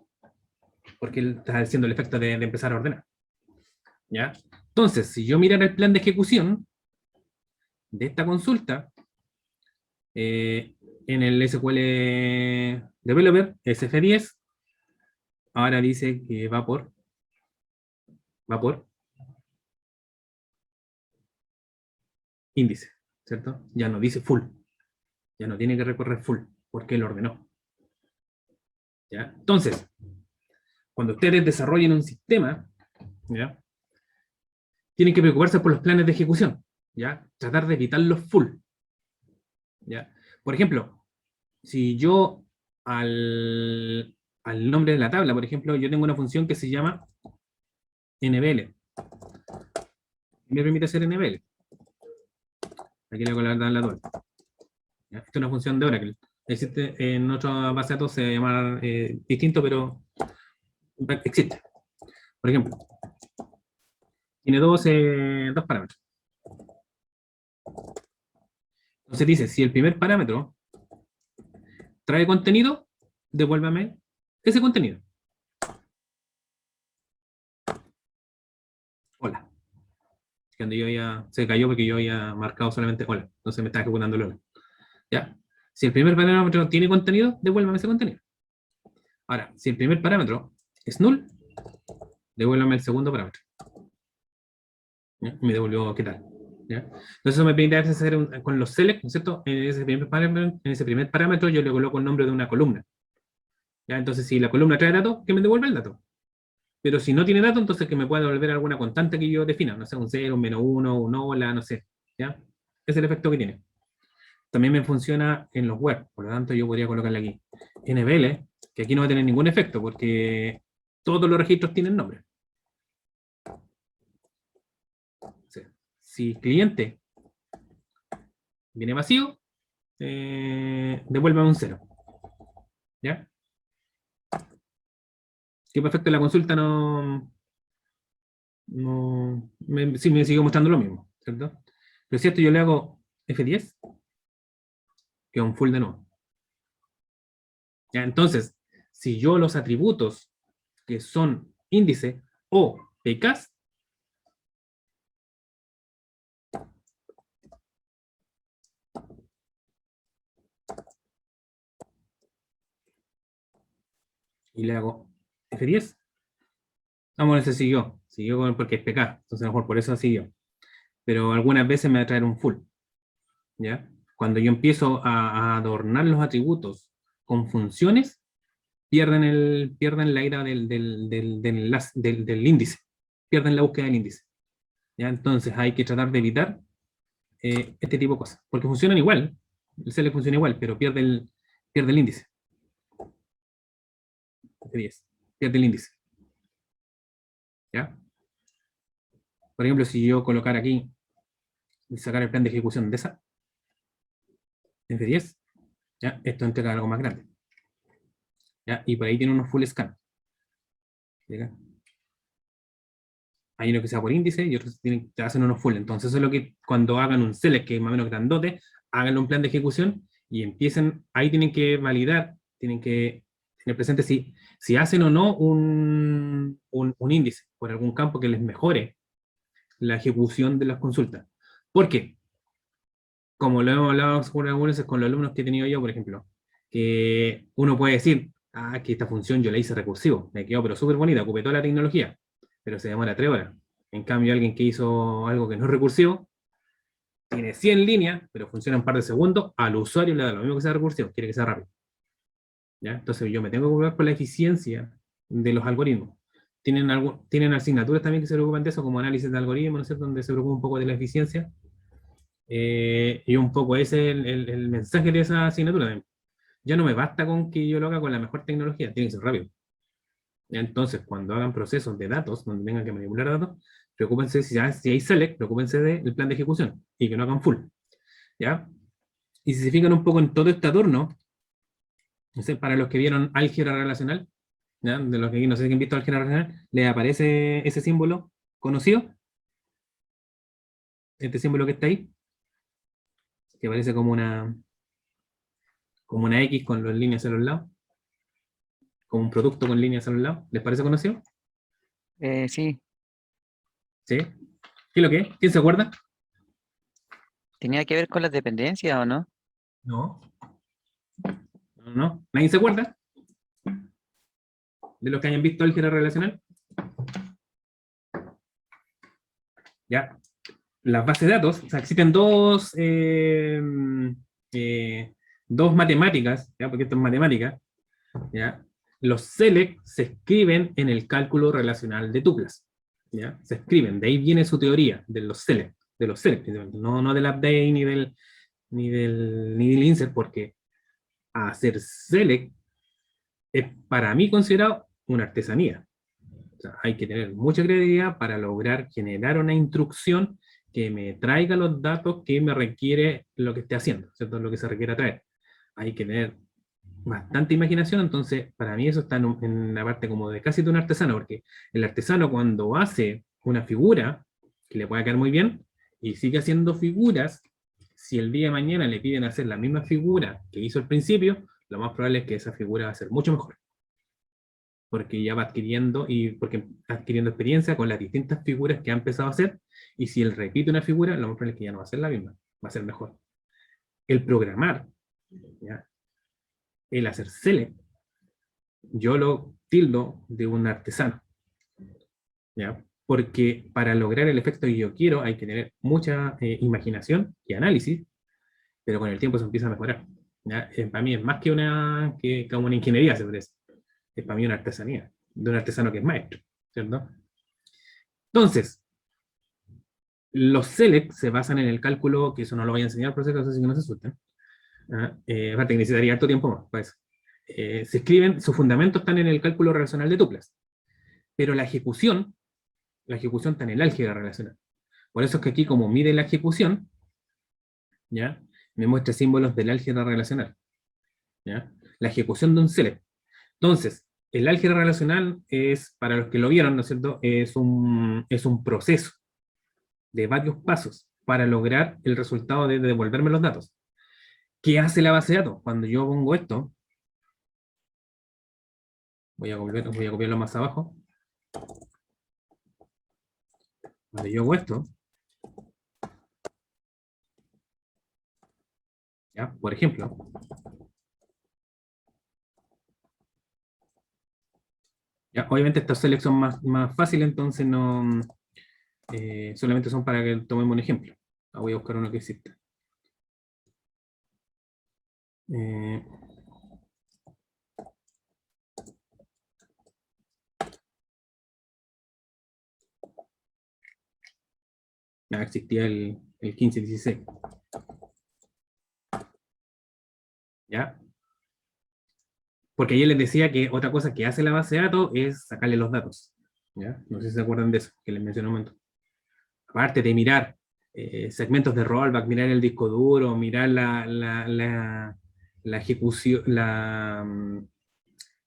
[SPEAKER 1] porque él está haciendo el efecto de empezar a ordenar. ¿Ya? Entonces, si yo mirara el plan de ejecución de esta consulta, en el SQL Developer, SF10, ahora dice que va por índice, ¿cierto? Ya no dice full, ya no tiene que recorrer full, porque él ordenó. ¿Ya? Entonces, cuando ustedes desarrollen un sistema, ¿ya? Tienen que preocuparse por los planes de ejecución, ¿ya? Tratar de evitar los full, ¿ya? Por ejemplo, si yo al al nombre de la tabla. Por ejemplo, yo tengo una función que se llama NBL. Me permite hacer NBL. Aquí le hago la tabla dual. ¿Ya? Esta es una función de Oracle. Existe en otra base de datos, se llama distinto, pero existe. Por ejemplo, tiene dos parámetros. Entonces dice, si el primer parámetro trae contenido, devuélvame ese contenido. Hola. Cuando yo ya se cayó porque yo había marcado solamente hola. Entonces me está ejecutando el hola. ¿Ya? Si el primer parámetro tiene contenido, devuélvame ese contenido. Ahora, si el primer parámetro es null, devuélvame el segundo parámetro. ¿Ya? Me devolvió qué tal. ¿Ya? Entonces eso me permite hacer con los select, ¿no es cierto? En ese primer parámetro yo le coloco el nombre de una columna. ¿Ya? Entonces si la columna trae datos, que me devuelva el dato. Pero si no tiene datos, entonces que me pueda devolver alguna constante que yo defina, no sé, un 0, un -1, un hola, no sé. ¿Ya? Ese es el efecto que tiene. También me funciona en los web, por lo tanto yo podría colocarle aquí NBL, que aquí no va a tener ningún efecto porque todos los registros tienen nombre. Si cliente viene vacío, devuélvame un 0. ¿Ya? Que por efecto la consulta sí me sigue mostrando lo mismo, ¿cierto? Pero si esto yo le hago F10, que es un full de nuevo. ¿Ya? Entonces, si yo los atributos que son índice o PKs, y le hago F10, vamos, se siguió porque es PK, entonces a lo mejor por eso siguió. Pero algunas veces me va a traer un full, ¿ya? Cuando yo empiezo a adornar los atributos con funciones, pierden la ira del índice, pierden la búsqueda del índice. ¿Ya? Entonces hay que tratar de evitar este tipo de cosas, porque funcionan igual, el CL funciona igual, pero pierde el índice. Pierde el índice. ¿Ya? Por ejemplo, si yo colocar aquí y sacar el plan de ejecución de esa, F10, ¿ya? Esto entrega algo más grande. ¿Ya? Y por ahí tiene unos full scan. ¿Ya? Hay uno que sea por índice y otros te hacen unos full. Entonces eso es lo que cuando hagan un select que es más o menos grandote, hagan un plan de ejecución y empiecen, ahí tienen que validar, tienen que tener presente si hacen o no un índice por algún campo que les mejore la ejecución de las consultas. ¿Por qué? Como lo hemos hablado algunas veces con los alumnos que he tenido yo, por ejemplo, que uno puede decir, que esta función yo la hice recursivo, me quedó pero súper bonita, ocupé toda la tecnología, pero se demora 3 horas. En cambio, alguien que hizo algo que no es recursivo, tiene 100 líneas, pero funciona en un par de segundos, al usuario le da lo mismo que sea recursivo, quiere que sea rápido. ¿Ya? Entonces yo me tengo que ocupar por la eficiencia de los algoritmos. Tienen asignaturas también que se preocupan de eso, como análisis de algoritmos, ¿no es cierto?, donde se preocupa un poco de la eficiencia. Y un poco ese es el mensaje de esa asignatura. Ya no me basta con que yo lo haga con la mejor tecnología, tiene que ser rápido. Entonces, cuando hagan procesos de datos, donde tengan que manipular datos, preocúpense, si hay select, preocúpense del plan de ejecución, y que no hagan full. ¿Ya? Y si se fijan un poco en todo este adorno, no sé, para los que vieron álgebra relacional, ¿ya? De los que no sé si han visto álgebra relacional, les aparece ese símbolo conocido, este símbolo que está ahí, que parece como una X con las líneas a los lados, como un producto con líneas a los lados. ¿Les parece conocido?
[SPEAKER 5] Sí,
[SPEAKER 1] ¿Sí? ¿Qué es lo que es? ¿Quién se acuerda?
[SPEAKER 5] tenía que ver con las dependencias, ¿o no?
[SPEAKER 1] No. No. ¿Nadie se acuerda? De los que hayan visto álgebra relacional. Ya. Las bases de datos, o sea, existen dos matemáticas, ¿ya? Porque esto es matemática, ¿ya? Los select se escriben en el cálculo relacional de tuplas, ¿ya? Se escriben, de ahí viene su teoría, de los select, no del update ni del insert, porque hacer select es para mí considerado una artesanía. O sea, hay que tener mucha creatividad para lograr generar una instrucción que me traiga los datos que me requiere lo que esté haciendo, ¿cierto? Lo que se requiere traer. Hay que tener bastante imaginación, entonces para mí eso está en la parte como de casi de un artesano, porque el artesano cuando hace una figura que le pueda quedar muy bien y sigue haciendo figuras, si el día de mañana le piden hacer la misma figura que hizo al principio, lo más probable es que esa figura va a ser mucho mejor, porque ya va adquiriendo y porque adquiriendo experiencia con las distintas figuras que ha empezado a hacer, y si él repite una figura, lo más probable es que ya no va a ser la misma, va a ser mejor. El programar, ¿ya? El hacer select, yo lo tildo de un artesano, ¿ya? Porque para lograr el efecto que yo quiero hay que tener mucha imaginación y análisis, pero con el tiempo se empieza a mejorar, ¿ya? Para mí es más que como una ingeniería, se parece. Es para mí una artesanía, de un artesano que es maestro, ¿cierto? Entonces, los select se basan en el cálculo, que eso no lo voy a enseñar, por si acaso, así que no se asusten. Aparte que necesitaría harto tiempo más, pues. Se escriben, sus fundamentos están en el cálculo relacional de tuplas, pero la ejecución está en el álgebra relacional. Por eso es que aquí, como mide la ejecución, ¿ya? Me muestra símbolos del álgebra relacional, ¿ya? La ejecución de un select. Entonces, el álgebra relacional es, para los que lo vieron, ¿no es cierto?, es un proceso de varios pasos para lograr el resultado de devolverme los datos. ¿Qué hace la base de datos? Cuando yo pongo esto, voy a copiarlo más abajo. Cuando yo hago esto, ¿ya? Por ejemplo, ¿ya? Obviamente estas selecciones son más fáciles, entonces no, solamente son para que tomemos un ejemplo. Voy a buscar uno que exista. Ya existía el 15-16. ¿Ya? Porque ayer les decía que otra cosa que hace la base de datos es sacarle los datos. ¿Ya? No sé si se acuerdan de eso, que les mencioné un momento. Aparte de mirar segmentos de rollback, mirar el disco duro, mirar la ejecución,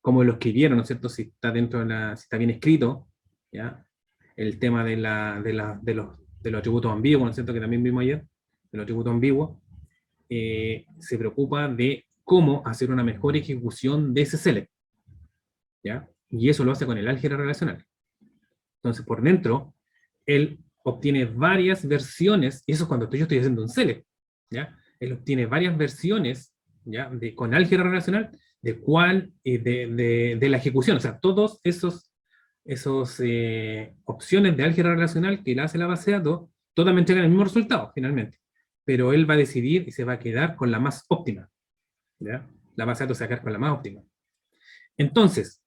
[SPEAKER 1] cómo lo escribieron, ¿no es cierto? Si está dentro si está bien escrito, ¿ya? El tema de los atributos ambiguos, ¿no es cierto? Que también vimos ayer, de los atributos ambiguos, se preocupa de cómo hacer una mejor ejecución de ese select, ¿ya? Y eso lo hace con el álgebra relacional. Entonces, por dentro, él obtiene varias versiones, y eso es cuando yo estoy haciendo un select, ¿ya? Él obtiene varias versiones, ¿ya? Con álgebra relacional, de la ejecución, o sea, todos esos opciones de álgebra relacional que le hace la base de datos, todas me entregan el mismo resultado, finalmente. Pero él va a decidir y se va a quedar con la más óptima, ¿ya? La base de datos se va a quedar con la más óptima. Entonces,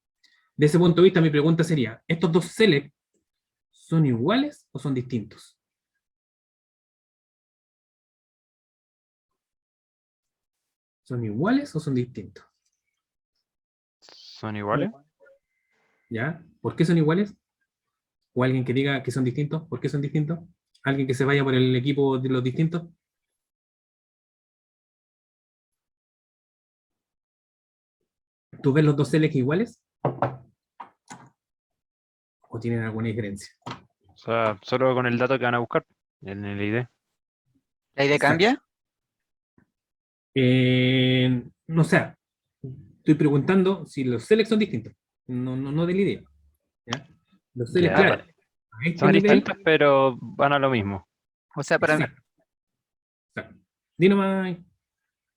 [SPEAKER 1] de ese punto de vista, mi pregunta sería, ¿estos dos select son iguales o son distintos? ¿Son iguales o son distintos?
[SPEAKER 6] ¿Son iguales?
[SPEAKER 1] ¿Ya? ¿Por qué son iguales? ¿O alguien que diga que son distintos? ¿Por qué son distintos? ¿Alguien que se vaya por el equipo de los distintos? ¿Tú ves los dos select iguales? ¿O tienen alguna diferencia?
[SPEAKER 6] O sea, solo con el dato que van a buscar en el ID.
[SPEAKER 5] ¿La idea
[SPEAKER 1] Exacto.
[SPEAKER 5] cambia?
[SPEAKER 1] No sé, estoy preguntando si los select son distintos, no del ID. ¿Ya? Los select,
[SPEAKER 6] Ya,
[SPEAKER 1] claro, a este
[SPEAKER 6] son
[SPEAKER 1] nivel,
[SPEAKER 6] distintos, pero van a lo mismo.
[SPEAKER 5] O sea, para mí,
[SPEAKER 1] exacto, exacto. Di nomás,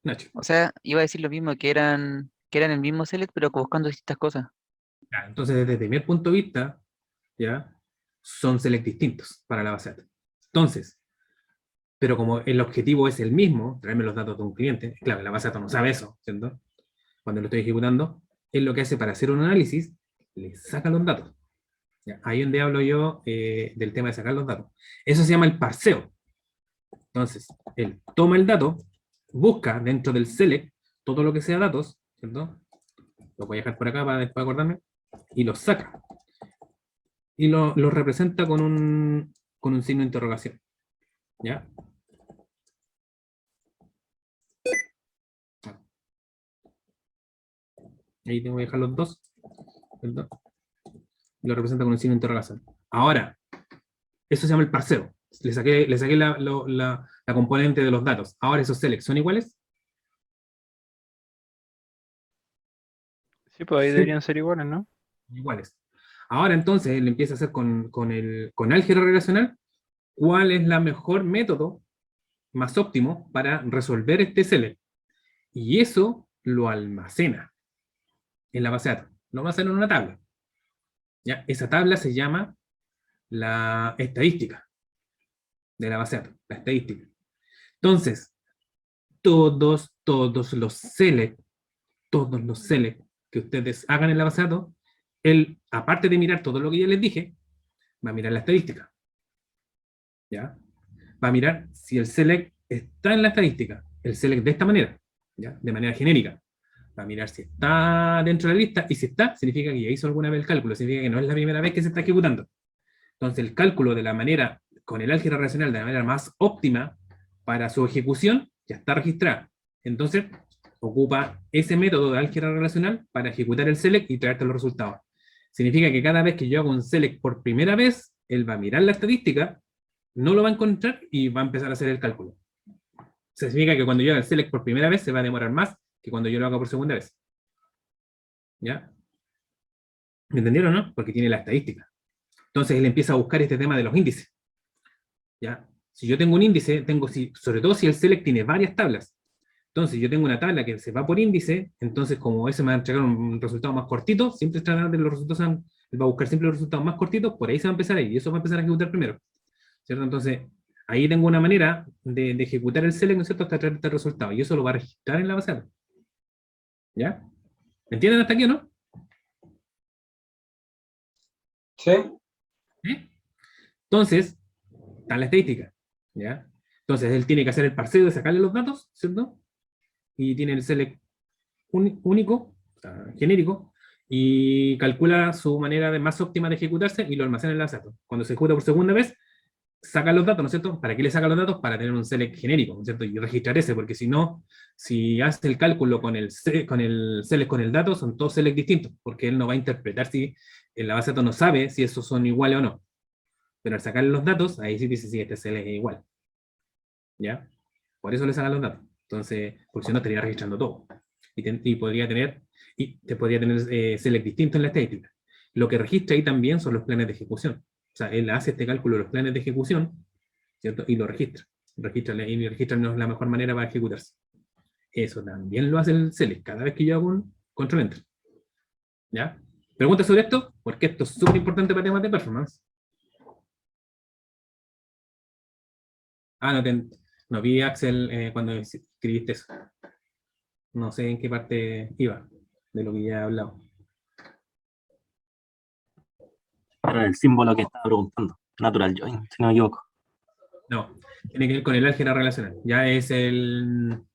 [SPEAKER 1] Nacho.
[SPEAKER 5] o sea, iba a decir lo mismo, que eran el mismo select, pero buscando distintas cosas.
[SPEAKER 1] Ya, entonces, desde el primer punto de vista, ¿ya? Son select distintos para la base de datos. Entonces, pero como el objetivo es el mismo, traerme los datos de un cliente, claro, la base de datos no sabe eso, ¿cierto? Cuando lo estoy ejecutando, es lo que hace para hacer un análisis, le saca los datos. ¿Ya? Ahí es donde hablo yo del tema de sacar los datos. Eso se llama el parseo. Entonces, él toma el dato, busca dentro del select todo lo que sea datos, ¿cierto? Lo voy a dejar por acá para después acordarme. Y los saca. Y los representa con un signo de interrogación. ¿Ya? Ahí tengo que dejar los dos. ¿Cierto? Y lo representa con un signo de interrogación. Ahora, eso se llama el parseo. Le saqué la componente de los datos. Ahora esos selects son iguales.
[SPEAKER 6] Sí, pues ahí
[SPEAKER 1] Sí.
[SPEAKER 6] deberían ser iguales, ¿no?
[SPEAKER 1] Iguales. Ahora entonces él empieza a hacer con álgebra relacional cuál es la mejor método más óptimo para resolver este select. Y eso lo almacena en la base de datos. Lo almacena en una tabla. ¿Ya? Esa tabla se llama la estadística de la base de datos, la estadística. Entonces, todos los select que ustedes hagan en la base de datos, él, aparte de mirar todo lo que ya les dije, va a mirar la estadística. ¿Ya? Va a mirar si el select está en la estadística, el select de esta manera, ¿ya? De manera genérica. Va a mirar si está dentro de la lista, y si está, significa que ya hizo alguna vez el cálculo, significa que no es la primera vez que se está ejecutando. Entonces el cálculo de la manera, con el álgebra relacional, de la manera más óptima para su ejecución, ya está registrada. Entonces, ocupa ese método de álgebra relacional para ejecutar el select y traerte los resultados. Significa que cada vez que yo hago un select por primera vez, él va a mirar la estadística, no lo va a encontrar y va a empezar a hacer el cálculo. Significa que cuando yo haga el select por primera vez, se va a demorar más que cuando yo lo haga por segunda vez. ¿Ya? ¿Me entendieron, no? Porque tiene la estadística. Entonces él empieza a buscar este tema de los índices. ¿Ya? Si yo tengo un índice, sobre todo si el select tiene varias tablas. Entonces yo tengo una tabla que se va por índice, entonces como ese me va a entregar un resultado más cortito, siempre tratar de los resultados, él va a buscar siempre los resultados más cortitos, por ahí se va a empezar ahí, y eso va a empezar a ejecutar primero. ¿Cierto? Entonces, ahí tengo una manera de ejecutar el select, ¿no es cierto?, hasta traer este resultado, y eso lo va a registrar en la base de datos. ¿Ya? ¿Me entienden hasta aquí o no?
[SPEAKER 2] ¿Sí?
[SPEAKER 1] ¿Sí? Entonces, está la estadística. ¿Ya? Entonces, él tiene que hacer el parseo de sacarle los datos, ¿cierto? Y tiene el select único, o sea, genérico, y calcula su manera más óptima de ejecutarse y lo almacena en la base de datos. Cuando se ejecuta por segunda vez, saca los datos, ¿no es cierto? ¿Para qué le saca los datos? Para tener un select genérico, ¿no es cierto? Y registrar ese, porque si no, si hace el cálculo con el select con el dato, son todos select distintos, porque él no va a interpretar si en la base de datos no sabe si esos son iguales o no. Pero al sacarle los datos, ahí sí dice si este select es igual. ¿Ya? Por eso le sacan los datos. Entonces, porque si no estaría registrando todo. Y podría tener select distinto en la estadística. Lo que registra ahí también son los planes de ejecución. O sea, él hace este cálculo de los planes de ejecución, ¿cierto? Y lo registra. Y registra no es la mejor manera para ejecutarse. Eso también lo hace el select cada vez que yo hago un control enter. ¿Ya? ¿Preguntas sobre esto? Porque esto es súper importante para temas de performance. Ah, no vi, Axel, cuando escribiste eso. No sé en qué parte iba de lo que ya he hablado.
[SPEAKER 7] Era el símbolo que estaba preguntando. Natural join, si no me equivoco.
[SPEAKER 1] No, tiene que ver con el álgebra relacional. Ya es el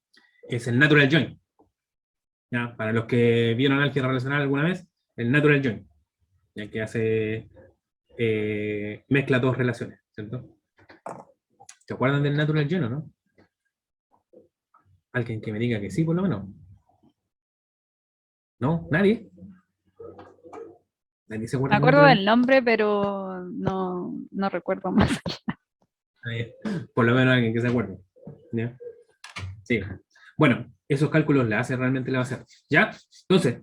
[SPEAKER 1] natural join. ¿Ya? Para los que vieron álgebra relacional alguna vez, el natural join. Ya que hace mezcla dos relaciones, ¿cierto? ¿Se acuerdan del natural join o no? Alguien que me diga que sí, por lo menos. ¿No? ¿Nadie? ¿Nadie se acuerda
[SPEAKER 3] Me acuerdo
[SPEAKER 1] natural?
[SPEAKER 3] del nombre, pero no recuerdo más.
[SPEAKER 1] Por lo menos alguien que se acuerde. ¿Ya? Sí. Bueno, esos cálculos le hace realmente la base de datos. ¿Ya? Entonces,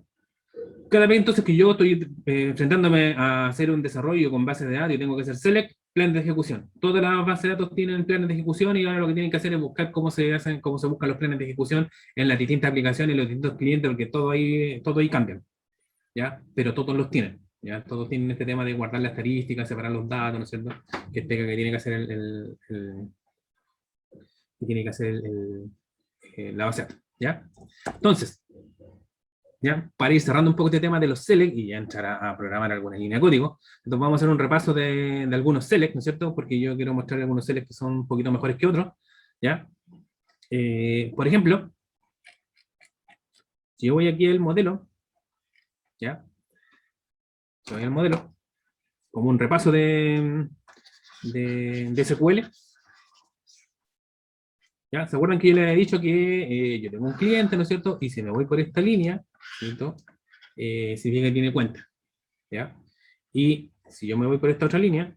[SPEAKER 1] cada vez entonces que yo estoy enfrentándome a hacer un desarrollo con bases de datos y tengo que hacer select, plan de ejecución. Todas las bases de datos tienen planes de ejecución y ahora lo que tienen que hacer es buscar cómo se buscan los planes de ejecución en las distintas aplicaciones y los distintos clientes, porque todo ahí cambia. ¿Ya? Pero todos los tienen. ¿Ya? Todos tienen este tema de guardar las estadísticas, separar los datos, ¿no es cierto? Que tiene que hacer la base de datos. ¿Ya? Entonces, ¿ya? Para ir cerrando un poco este tema de los select y ya entrar a programar alguna línea de código, entonces vamos a hacer un repaso de algunos select, ¿no es cierto? Porque yo quiero mostrar algunos select que son un poquito mejores que otros, ¿ya? Por ejemplo, si yo voy aquí al modelo, ¿Ya? Eso es el modelo. Como un repaso de SQL. ¿Ya? ¿Se acuerdan que yo les he dicho que yo tengo un cliente, ¿no es cierto? Y si me voy por esta línea, ¿cierto? Significa que tiene cuenta. ¿Ya? Y si yo me voy por esta otra línea,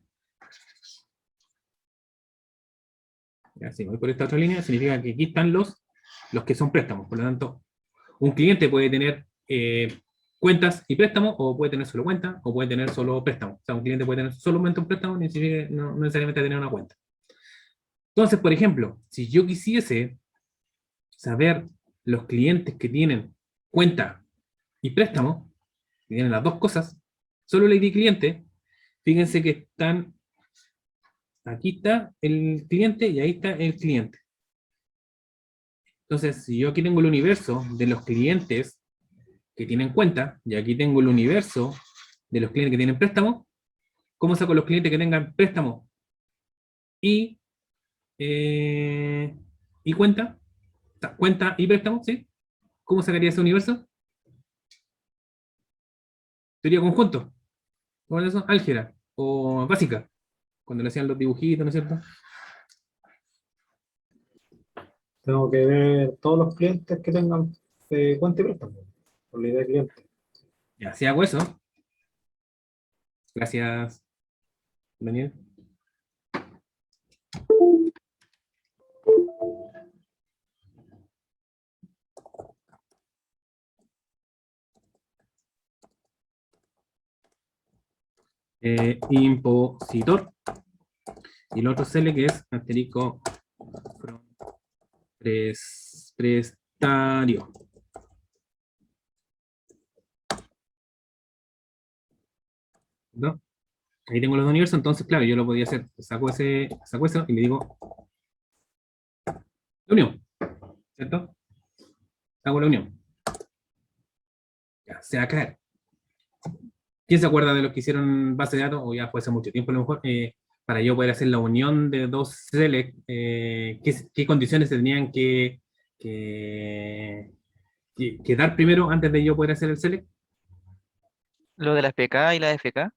[SPEAKER 1] ¿ya? Si me voy por esta otra línea, significa que aquí están los que son préstamos. Por lo tanto, un cliente puede tener cuentas y préstamos, o puede tener solo cuenta, o puede tener solo préstamos. O sea, un cliente puede tener solamente un préstamo, no necesariamente tener una cuenta. Entonces, por ejemplo, si yo quisiese saber los clientes que tienen cuenta y préstamo, que tienen las dos cosas, solo el ID cliente, fíjense que están, aquí está el cliente y ahí está el cliente. Entonces, si yo aquí tengo el universo de los clientes que tienen cuenta, y aquí tengo el universo de los clientes que tienen préstamo, ¿cómo saco los clientes que tengan préstamo y cuenta? Cuenta y préstamo, ¿sí? ¿Cómo sacaría ese universo? Teoría conjunto. ¿Cómo es eso? Álgebra. O básica. Cuando le hacían los dibujitos, ¿no es cierto?
[SPEAKER 8] Tengo que ver todos los clientes que tengan cuenta y préstamo, por la idea de cliente.
[SPEAKER 1] Ya, si hago eso. Gracias, Daniel. Impositor. Y el otro cele que es asterisco prestario. ¿No? Ahí tengo los dos universos, entonces claro, yo lo podía hacer. Saco eso y le digo la unión. ¿Cierto? Hago la unión. Ya, se va a caer. ¿Quién se acuerda de los que hicieron base de datos? O ya fue hace mucho tiempo a lo mejor. Para yo poder hacer la unión de dos select, ¿qué condiciones se tenían que dar primero antes de yo poder hacer el select?
[SPEAKER 5] Lo de las PK y la FK,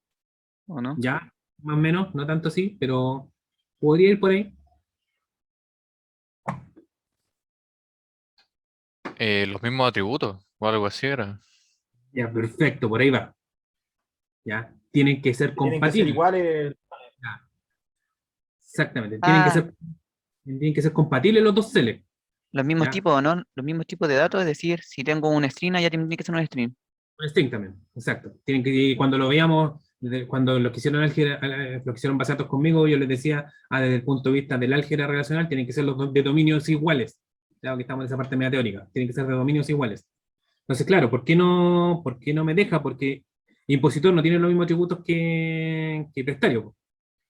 [SPEAKER 5] ¿o no?
[SPEAKER 1] Ya, más o menos, no tanto así, pero podría ir por ahí.
[SPEAKER 9] Los mismos atributos o algo así era.
[SPEAKER 1] Ya, perfecto, por ahí va. Ya, tienen que ser
[SPEAKER 8] Tienen que ser
[SPEAKER 1] compatibles.
[SPEAKER 8] iguales.
[SPEAKER 1] Ya, exactamente,
[SPEAKER 5] Ah,
[SPEAKER 1] tienen que ser compatibles los dos select.
[SPEAKER 5] los mismos
[SPEAKER 1] Ya.
[SPEAKER 5] tipos, ¿no? Los mismos tipos de datos, es decir, si tengo un string, ya tiene que ser un string.
[SPEAKER 1] Un string también, exacto. Tienen que, cuando lo veíamos, cuando lo que hicieron álgebra, lo que hicieron base de datos conmigo, yo les decía, desde el punto de vista del álgebra relacional, tienen que ser los dos de dominios iguales. Claro que estamos en esa parte media teórica, tienen que ser de dominios iguales. Entonces, claro, ¿por qué no me deja? Porque impositor no tiene los mismos atributos que prestario.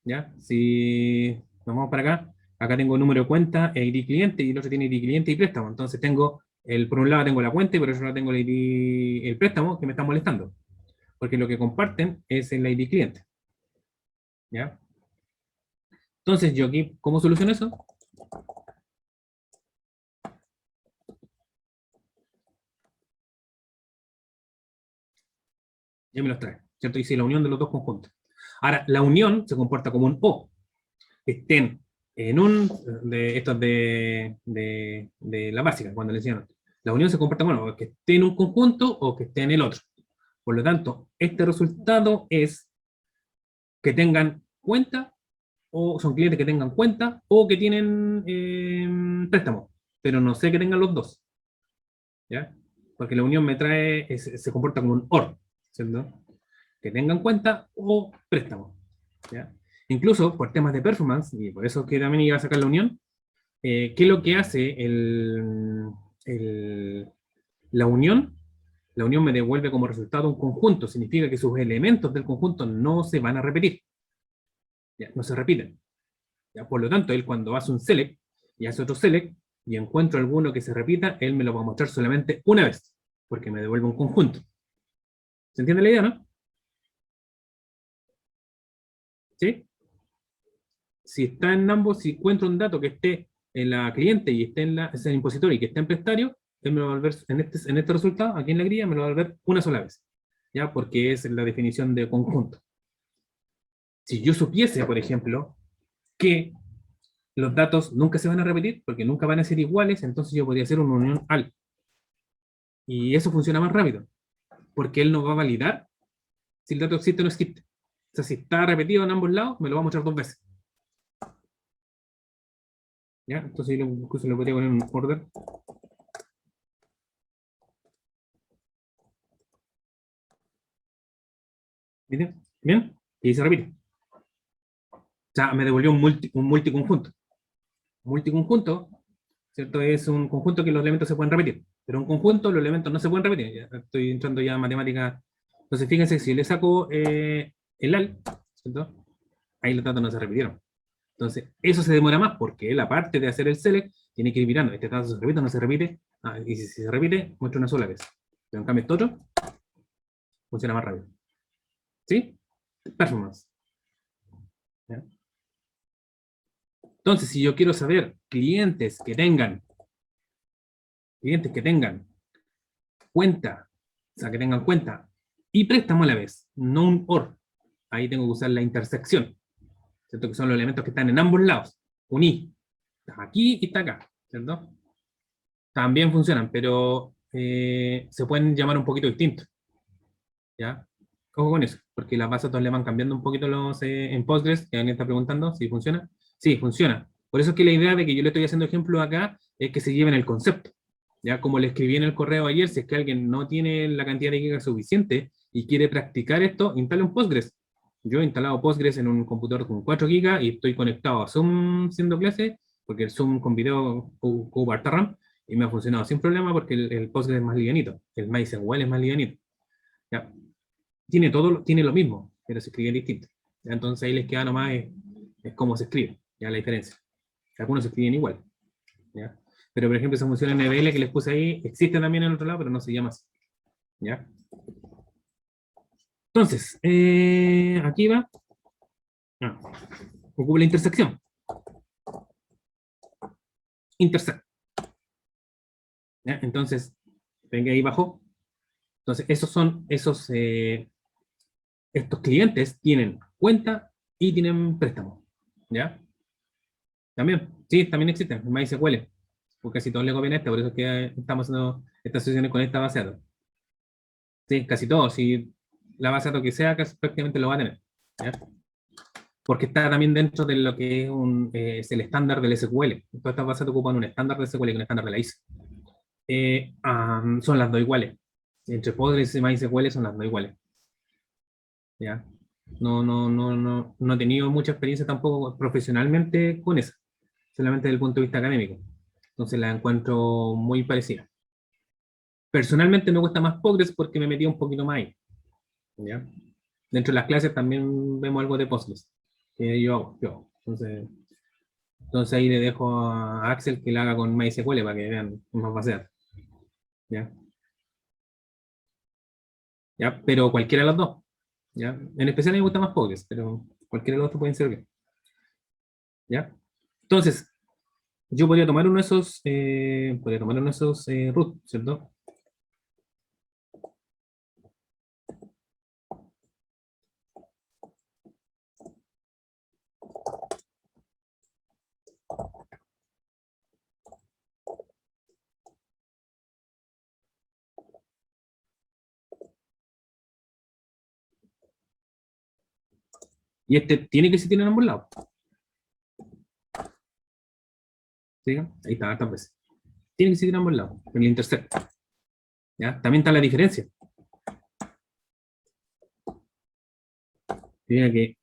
[SPEAKER 1] ¿Ya? Si nos vamos para acá tengo número de cuenta e ID cliente, y el otro tiene ID cliente y préstamo. Entonces tengo, por un lado tengo la cuenta y por otro lado tengo el préstamo que me está molestando. Porque lo que comparten es el ID cliente. ¿Ya? Entonces yo aquí, ¿cómo soluciono eso? Ya me los trae, ¿cierto? Hice la unión de los dos conjuntos. Ahora, la unión se comporta como un O. Estén en estos de la básica, cuando le decían. La unión se comporta, bueno, que esté en un conjunto o que esté en el otro. Por lo tanto, este resultado es que tengan cuenta, o son clientes que tengan cuenta, o que tienen préstamo. Pero no sé que tengan los dos. ¿Ya? Porque la unión me trae, se comporta como un OR, ¿cierto? Que tengan cuenta o préstamo. ¿Ya? Incluso por temas de performance, y por eso que también iba a sacar la unión, ¿qué es lo que hace la unión? La unión me devuelve como resultado un conjunto, significa que sus elementos del conjunto no se van a repetir. ¿Ya? No se repiten. ¿Ya? Por lo tanto, él cuando hace un select y hace otro select, y encuentro alguno que se repita, él me lo va a mostrar solamente una vez, porque me devuelve un conjunto. ¿Se entiende la idea, no? ¿Sí? Si está en ambos, si encuentro un dato que esté en la cliente y esté en el impositor y que esté en prestario, él me lo va a volver, en este resultado, aquí en la grilla, me lo va a volver una sola vez. ¿ya? Porque es la definición de conjunto. Si yo supiese, por ejemplo, que los datos nunca se van a repetir, porque nunca van a ser iguales, entonces yo podría hacer una unión al. Y eso funciona más rápido, porque él no va a validar si el dato existe o no existe. O sea, si está repetido en ambos lados, me lo va a mostrar 2 veces. ¿Ya? Entonces yo incluso le podría poner un order. ¿Bien? ¿Bien? Y se repite. O sea, me devolvió un multiconjunto. Un multiconjunto, ¿cierto? Es un conjunto que los elementos se pueden repetir. Pero un conjunto, los elementos no se pueden repetir. Ya estoy entrando ya a matemática. Entonces, fíjense, si le saco el al, ¿cierto? Ahí los datos no se repitieron. Entonces, eso se demora más porque él, aparte de hacer el select, tiene que ir mirando. Este dato se repite o no se repite. Y si se repite, muestra una sola vez. Pero en cambio, esto otro funciona más rápido. ¿Sí? Performance. ¿Ya? Entonces, si yo quiero saber clientes que tengan cuenta, o sea, que tengan cuenta y préstamo a la vez, no un OR. Ahí tengo que usar la intersección, ¿cierto? Que son los elementos que están en ambos lados. Uní. Está aquí y está acá, ¿cierto? También funcionan, pero se pueden llamar un poquito distintos. ¿Ya? Ojo con eso, porque las bases de datos le van cambiando un poquito los en Postgres, que alguien está preguntando si funciona. Sí, funciona. Por eso es que la idea de que yo le estoy haciendo ejemplo acá es que se lleven el concepto. Ya como le escribí en el correo ayer, si es que alguien no tiene la cantidad de gigas suficiente y quiere practicar esto, instale un Postgres. Yo he instalado Postgres en un computador con 4 gigas y estoy conectado a Zoom siendo clase, porque el Zoom con video ocupa harta RAM, y me ha funcionado sin problema porque el Postgres es más livianito, el MySQL es más livianito. ¿Ya? Tiene todo, tiene lo mismo, pero se escribe distinto. ¿Ya? Entonces ahí les queda nomás es cómo se escribe, ya la diferencia. Algunos se escriben igual. ¿Ya? Pero por ejemplo esa función NBL que les puse ahí, existe también en el otro lado, pero no se llama así. ¿Ya? Entonces, aquí va. Ocupa la intersección. Intersect. ¿Ya? Entonces, venga ahí abajo. Entonces, estos clientes tienen cuenta y tienen préstamo. ¿Ya? También, sí, también existen, en MySQL. Porque casi todos le copian por eso es que estamos haciendo estas sesiones con esta base de datos. Sí, casi todos, si la base de datos que sea, casi prácticamente lo va a tener. ¿Ya? Porque está también dentro de lo que es el estándar del SQL. Todas estas bases de datos ocupan un estándar de SQL y un estándar de la ISO. Son las dos iguales. Entre Postgres y MySQL son las dos iguales. ¿Ya? No he tenido mucha experiencia tampoco profesionalmente con eso, solamente desde el punto de vista académico. Entonces la encuentro muy parecida. Personalmente me gusta más Postgres porque me metí un poquito más ahí. ¿Ya? Dentro de las clases también vemos algo de Postgres, que yo hago. Entonces ahí le dejo a Axel que lo haga con MySQL para que vean más base de datos. ¿Ya? ¿Ya? Pero cualquiera de los dos. ¿Ya? En especial a mí me gusta más Postgres, pero cualquiera de los dos pueden servir. ¿Ya? Entonces, yo podría tomar uno de esos, root, ¿cierto? Y este tiene que existir en ambos lados. ¿Sí? Ahí está, hartas veces. Tiene que existir en ambos lados, en el intersect. ¿Ya? También está la diferencia. Mira que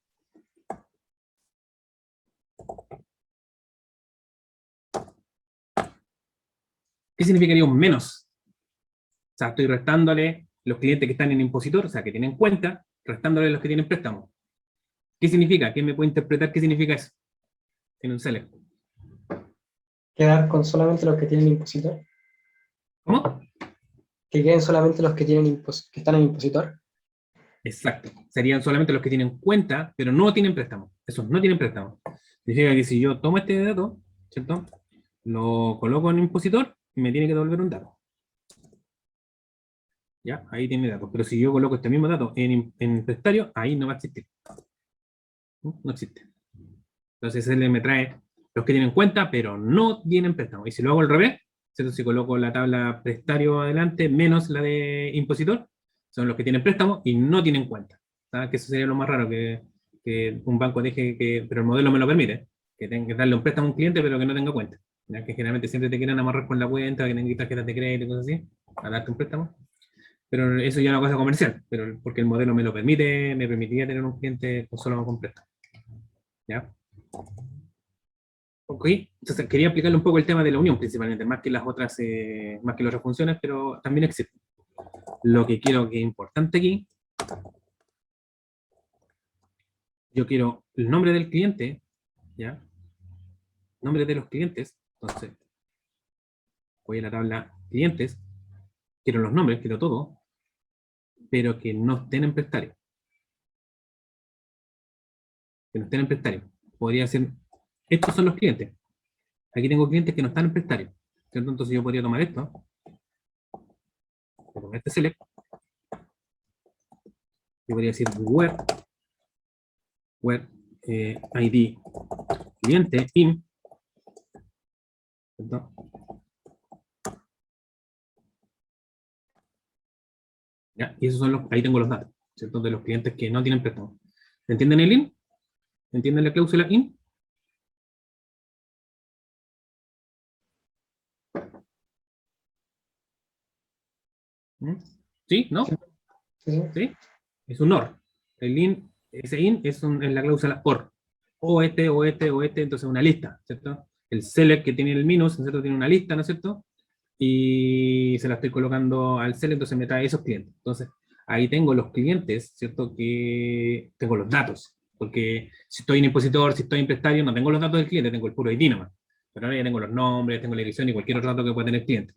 [SPEAKER 1] ¿qué significaría un menos? O sea, estoy restándole los clientes que están en impositor, o sea, que tienen cuenta, restándole los que tienen préstamo. ¿Qué significa? ¿Quién me puede interpretar qué significa eso? En un select.
[SPEAKER 2] Quedar con solamente los que tienen impositor.
[SPEAKER 1] ¿Cómo?
[SPEAKER 2] Que queden solamente los que tienen que están en impositor.
[SPEAKER 1] Exacto. Serían solamente los que tienen cuenta, pero no tienen préstamo. Esos no tienen préstamo. Significa que si yo tomo este dato, ¿cierto? Lo coloco en impositor y me tiene que devolver un dato. ¿Ya? Ahí tiene datos. Pero si yo coloco este mismo dato en prestario, ahí no va a existir. No existe. Entonces él me trae los que tienen cuenta, pero no tienen préstamo. Y si lo hago al revés, ¿cierto? Si coloco la tabla prestario adelante menos la de impositor, son los que tienen préstamo y no tienen cuenta. ¿Sabes? Que eso sería lo más raro, que un banco deje que, pero el modelo me lo permite, que tenga que darle un préstamo a un cliente, pero que no tenga cuenta. ¿Ya? Que generalmente siempre te quieren amarrar con la cuenta, que tengas tarjetas de crédito y cosas así, a darte un préstamo. Pero eso ya es una cosa comercial, pero porque el modelo me lo permite, me permitiría tener un cliente solo con préstamo. ¿Ya? Ok, entonces quería aplicarle un poco el tema de la unión principalmente, más que las otras, más que las otras funciones, pero también existe. Lo que quiero que es importante aquí, yo quiero el nombre del cliente, ¿ya? Nombre de los clientes, entonces voy a la tabla clientes, quiero los nombres, quiero todo, pero que no estén en prestario. Que no estén en prestario. Podría ser, estos son los clientes. Aquí tengo clientes que no están en prestario, ¿cierto? Entonces yo podría tomar esto, con este select, yo podría decir where ID cliente in, ¿cierto? ¿Ya? Y esos son los, ahí tengo los datos, ¿cierto? De los clientes que no tienen préstamo. ¿Entienden el in? ¿Entienden la cláusula in? ¿Mm? ¿Sí? ¿No?
[SPEAKER 2] Sí, sí.
[SPEAKER 1] ¿Sí? Es un OR. El in, ese in es la cláusula OR. O este, o este, o este, entonces una lista, ¿cierto? El select que tiene el minus, ¿cierto? Tiene una lista, ¿no es cierto? Y se la estoy colocando al select, entonces me trae esos clientes. Entonces, ahí tengo los clientes, ¿cierto? Que tengo los datos. Porque si estoy en impositor, si estoy en prestario, no tengo los datos del cliente, tengo el puro ID nomás. Pero ahora ya tengo los nombres, tengo la dirección y cualquier otro dato que pueda tener el cliente.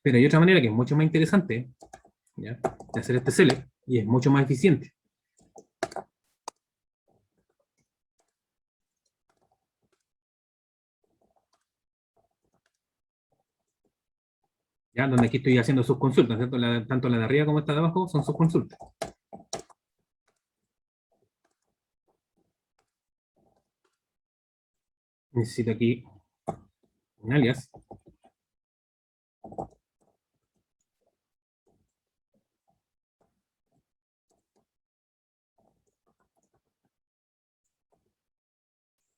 [SPEAKER 1] Pero hay otra manera que es mucho más interesante, ¿ya? De hacer este select, y es mucho más eficiente. ¿Ya? Donde aquí estoy haciendo sus consultas, ¿cierto? Tanto la de arriba como esta de abajo son sus consultas. Necesito aquí un alias.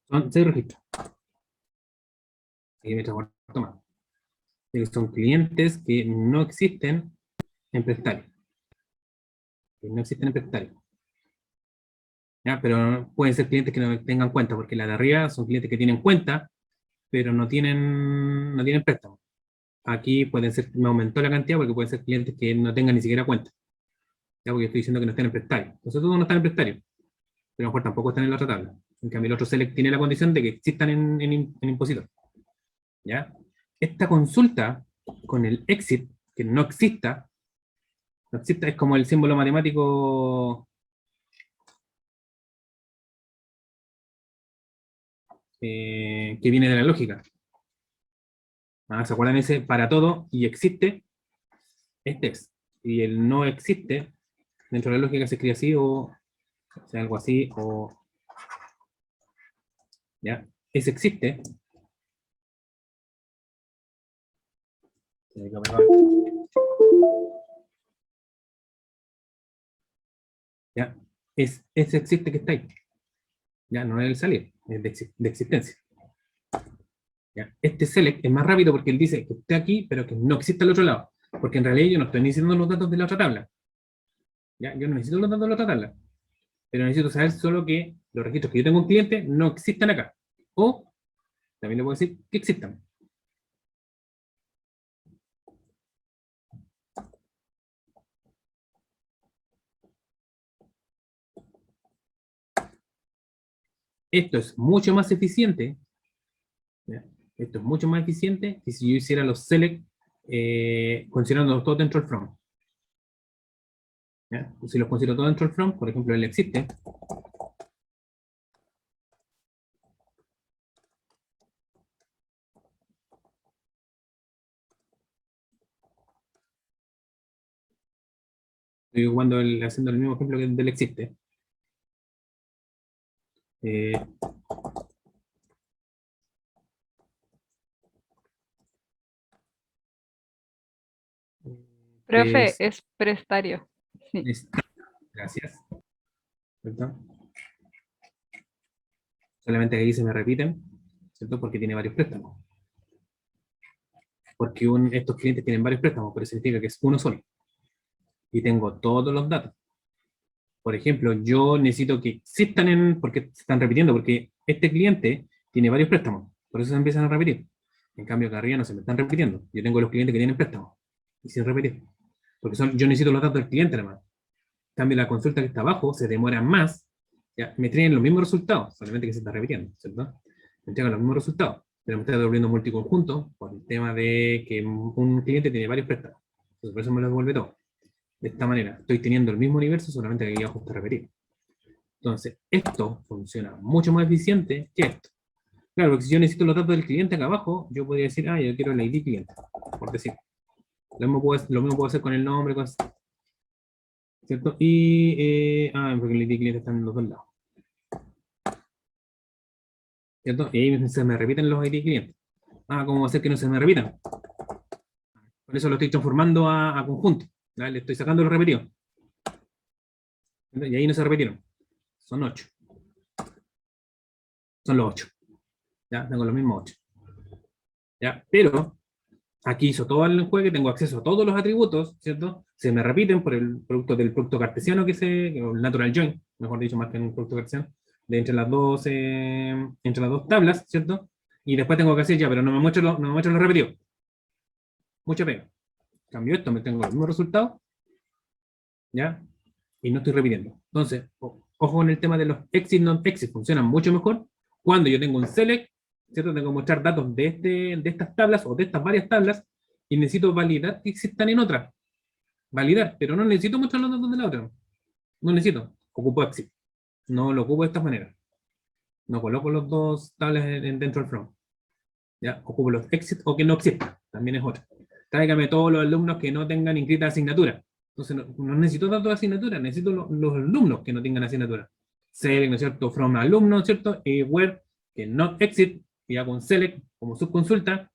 [SPEAKER 1] Son 6 registros. Y me transporto más. Son clientes que no existen en prestario. Que no existen en prestario. ¿Ya? Pero pueden ser clientes que no tengan cuenta, porque la de arriba son clientes que tienen cuenta, pero no tienen préstamo. Aquí pueden ser, me aumentó la cantidad porque pueden ser clientes que no tengan ni siquiera cuenta. ¿Ya? Porque estoy diciendo que no estén en prestario. Entonces todos no están en prestario, pero a lo mejor tampoco están en la otra tabla. En cambio, el otro select tiene la condición de que existan en impositor. ¿Ya? Esta consulta con el exit, que no exista, es como el símbolo matemático que viene de la lógica. ¿Se acuerdan ese para todo y existe? Este es. Y el no existe, dentro de la lógica se escribe así, o sea, algo así, o ¿ya? Ese existe. ¿Ya? Ese existe que está ahí. Ya, no es el salir, es de existencia. ¿Ya? Este select es más rápido porque él dice que esté aquí, pero que no existe al otro lado. Porque en realidad yo no estoy necesitando los datos de la otra tabla. ¿Ya? Yo no necesito los datos de la otra tabla. Pero necesito saber solo que los registros que yo tengo en cliente no existan acá. O también le puedo decir que existan. Esto es mucho más eficiente. ¿Ya? Esto es mucho más eficiente que si yo hiciera los select considerando todo dentro del from. ¿Ya? Si los considero todo dentro del from, por ejemplo, él existe. Estoy haciendo el mismo ejemplo que del existe.
[SPEAKER 3] Profe, es prestario. Sí.
[SPEAKER 1] es- gracias. ¿Cierto? Solamente que ahí se me repiten, ¿cierto? Porque tiene varios préstamos. Porque estos clientes tienen varios préstamos, pero significa que es uno solo. Y tengo todos los datos. Por ejemplo, yo necesito que existan porque se están repitiendo, porque este cliente tiene varios préstamos, por eso se empiezan a repetir. En cambio, acá arriba no se me están repitiendo. Yo tengo los clientes que tienen préstamos, y sin repetir. Porque yo necesito los datos del cliente, nada más. En cambio, la consulta que está abajo se demora más, ya, me traen los mismos resultados, solamente que se está repitiendo, ¿cierto? Me entregan los mismos resultados, pero me está devolviendo multiconjunto por el tema de que un cliente tiene varios préstamos. Entonces, por eso me lo devuelve todo. De esta manera, estoy teniendo el mismo universo, solamente que aquí abajo está repetido. Entonces, esto funciona mucho más eficiente que esto. Claro, porque si yo necesito los datos del cliente acá abajo, yo podría decir, yo quiero el ID cliente, por decir. Lo mismo puedo hacer con el nombre, cosas, ¿cierto? Porque el ID cliente está en los dos lados. ¿Cierto? Y ahí se me repiten los ID clientes. ¿Cómo va a ser que no se me repitan? Por eso lo estoy transformando a conjunto. ¿Ya? Le estoy sacando los repetidos. Y ahí no se repitieron. Son 8. Son los 8. ¿Ya? Tengo los mismos 8. ¿Ya? Pero aquí hizo todo el juego, tengo acceso a todos los atributos, ¿cierto? Se me repiten por el producto del producto cartesiano o el natural join, mejor dicho, más que un producto cartesiano, de entre las dos tablas, ¿cierto? Y después tengo que hacer pero no me muestra los repetidos. Mucha pega. Cambio esto, me tengo los mismos resultados, ¿ya? Y no estoy repitiendo. Entonces, ojo con el tema de los exit, non-exit, funcionan mucho mejor cuando yo tengo un select, ¿cierto? Tengo que mostrar datos de estas tablas o de estas varias tablas y necesito validar que existan en otra. Validar, pero no necesito mostrar los datos de la otra. No necesito. Ocupo exit. No lo ocupo de esta manera. No coloco los dos tablas dentro del from. ¿Ya? Ocupo los exit o que no existan. También es otra. Tráigame todos los alumnos que no tengan inscrita asignatura. Entonces no necesito datos de asignatura, necesito los alumnos que no tengan asignatura. Select, ¿no es cierto? From alumno, ¿no es cierto? Where, que not exit, y hago un select como subconsulta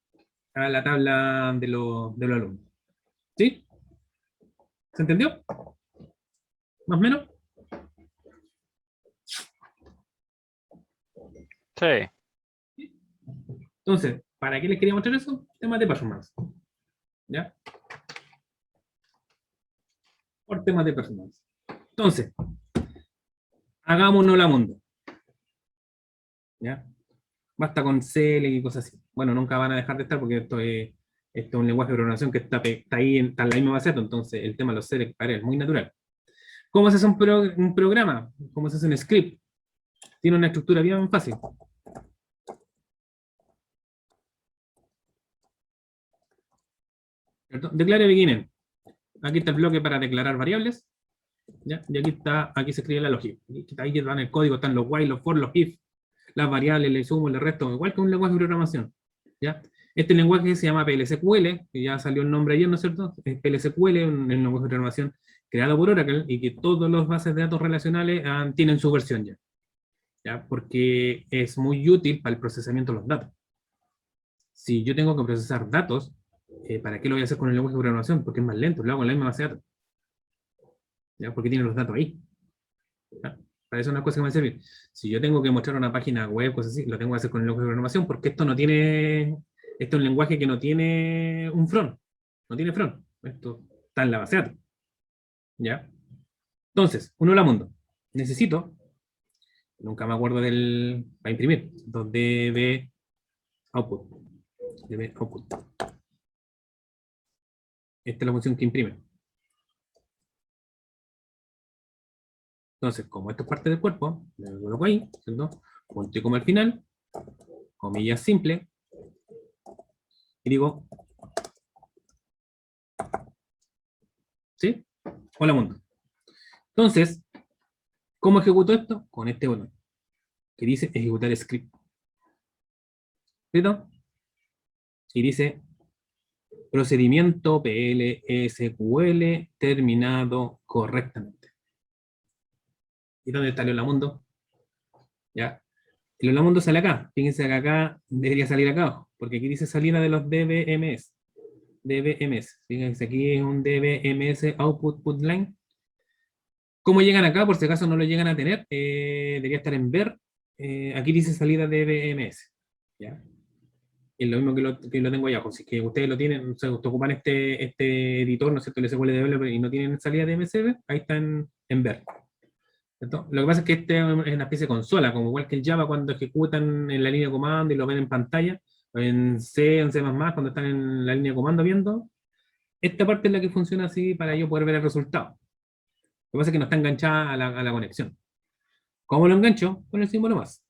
[SPEAKER 1] a la tabla de los alumnos. ¿Sí? ¿Se entendió? ¿Más o menos?
[SPEAKER 6] Sí.
[SPEAKER 1] Entonces, ¿para qué les quería mostrar eso? Temas de performance. ¿Ya? Por temas de performance. Entonces, hagámonos la mundo. ¿Ya? Basta con CL y cosas así. Bueno, nunca van a dejar de estar porque esto es un lenguaje de programación que está ahí está en la misma base de datos, entonces el tema de los CL es muy natural. ¿Cómo se hace un programa? ¿Cómo se hace un script? Tiene una estructura bien fácil. ¿Cierto? Declare beginner. Aquí está el bloque para declarar variables. ¿Ya? Y aquí se escribe la lógica. Ahí van el código, están los while, los for, los if, las variables, le sumo, le resto, igual que un lenguaje de programación. ¿Ya? Este lenguaje se llama PLSQL, que ya salió el nombre ayer, ¿no es cierto? Es PLSQL, un lenguaje de programación creado por Oracle, y que todas las bases de datos relacionales tienen su versión ya. ¿Ya? Porque es muy útil para el procesamiento de los datos. Si yo tengo que procesar datos, ¿para qué lo voy a hacer con el lenguaje de programación? Porque es más lento, lo hago en la misma base de datos. ¿Ya? Porque tiene los datos ahí. ¿Ya? Para eso es una cosa que me va a servir. Si yo tengo que mostrar una página web, cosas así, lo tengo que hacer con el lenguaje de programación, porque esto es un lenguaje que no tiene un front. No tiene front. Esto está en la base de datos. ¿Ya? Entonces, la mundo. Necesito, nunca me acuerdo para imprimir, db output. Db output. Esta es la función que imprime. Entonces, como esto es parte del cuerpo, lo coloco ahí, ¿cierto? Punto y coma al final, comillas simple, y digo, ¿sí? Hola mundo. Entonces, ¿cómo ejecuto esto? Con este botón, que dice ejecutar script. ¿Cierto? Y dice Procedimiento PLSQL terminado correctamente. ¿Y dónde está el Mundo? ¿Ya? El Mundo sale acá. Fíjense que acá debería salir acá abajo, porque aquí dice salida de los DBMS. DBMS. Fíjense, aquí es un DBMS Output Put Line. ¿Cómo llegan acá? Por si acaso no lo llegan a tener, debería estar en ver. Aquí dice salida DBMS. ¿Ya? Es lo mismo que lo tengo allá. Si que ustedes lo tienen, o sea, ustedes ocupan este editor, ¿no es cierto? El SQL Developer y no tienen salida de MSV, ahí está en ver. ¿Cierto? Lo que pasa es que este es una especie de consola, como igual que el Java cuando ejecutan en la línea de comando y lo ven en pantalla, o en C, en C++, cuando están en la línea de comando viendo, esta parte es la que funciona así para yo poder ver el resultado. Lo que pasa es que no está enganchada a la conexión. ¿Cómo lo engancho? Con el símbolo más.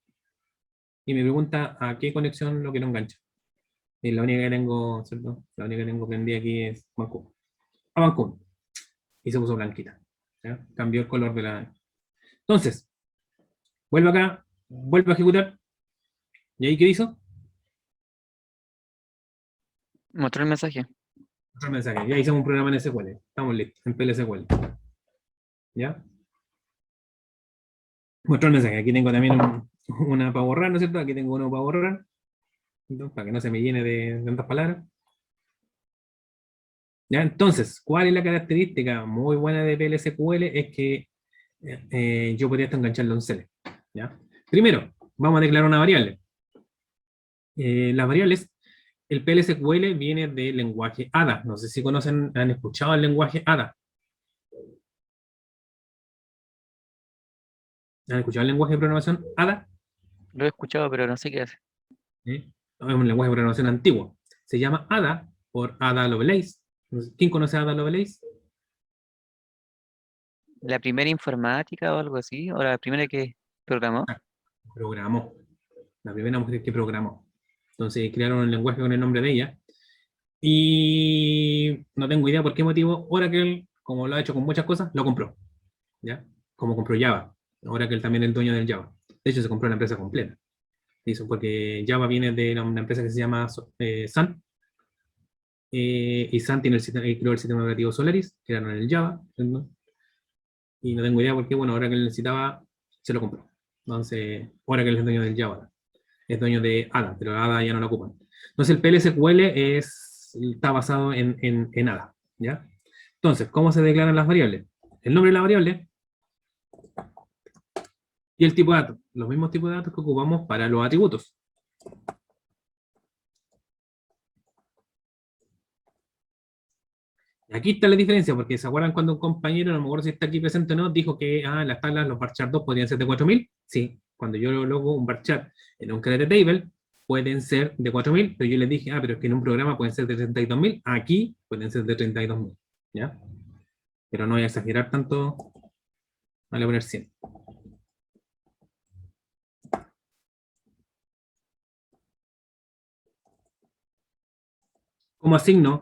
[SPEAKER 1] Y me pregunta a qué conexión lo quiero engancho. Y la única que tengo, ¿cierto? La única que tengo prendida aquí es Vancouver. A Vancouver. Y se puso blanquita. ¿Ya? Cambió el color de la... Entonces, vuelvo acá, vuelvo a ejecutar. ¿Y ahí qué hizo?
[SPEAKER 5] Mostró el mensaje.
[SPEAKER 1] Otro mensaje. Ya hicimos un programa en SQL. Estamos listos, en PLSQL. ¿Ya? Muestro el mensaje. Aquí tengo también una para borrar, ¿no es cierto? Aquí tengo uno para borrar. ¿No? Para que no se me llene de tantas palabras. ¿Ya? Entonces, ¿cuál es la característica muy buena de PLSQL? Es que yo podría engancharlo en Select. ¿Ya? Primero, vamos a declarar una variable. Las variables, el PLSQL viene del lenguaje ADA. No sé si conocen, han escuchado el lenguaje ADA. ¿Han escuchado el lenguaje de programación ADA?
[SPEAKER 5] Lo he escuchado, pero no sé qué hace.
[SPEAKER 1] Es un lenguaje de programación antiguo. Se llama ADA por Ada Lovelace. ¿Quién conoce a Ada Lovelace?
[SPEAKER 5] ¿La primera informática o algo así? ¿O la primera que programó?
[SPEAKER 1] Programó. La primera mujer que programó. Entonces crearon un lenguaje con el nombre de ella. Y no tengo idea por qué motivo Oracle, como lo ha hecho con muchas cosas, lo compró. ¿Ya? Como compró Java. Oracle también es el dueño del Java. De hecho, se compró la empresa completa. Hizo porque Java viene de una empresa que se llama Sun. Y Sun tiene creó el sistema operativo Solaris, que era en el Java. ¿No? Y no tengo idea por qué, bueno, ahora que él necesitaba, se lo compró. Entonces, ahora que él es dueño del Java, es dueño de ADA, pero ADA ya no lo ocupan. Entonces, el PLSQL está basado en ADA, ¿ya? Entonces, ¿cómo se declaran las variables? El nombre de la variable y el tipo de datos. Los mismos tipos de datos que ocupamos para los atributos. Aquí está la diferencia, porque ¿se acuerdan cuando un compañero, no me acuerdo si está aquí presente o no, dijo que las tablas, los varchar 2 podrían ser de 4000? Sí, cuando yo logo un varchar en un character table, pueden ser de 4000, pero yo les dije, pero es que en un programa pueden ser de 32.000, aquí pueden ser de 32.000, ¿ya? Pero no voy a exagerar tanto, vale poner 100. ¿Cómo asigno?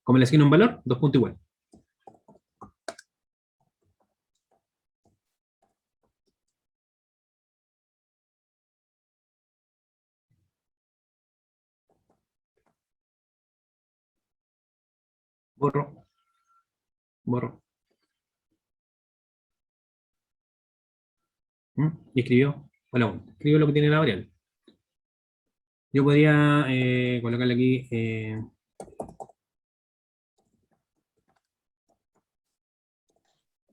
[SPEAKER 1] Como le asigno un valor, 2 puntos igual. Borro. Borro. Y escribió. Hola, escribió lo que tiene la variable. Yo podría colocarle aquí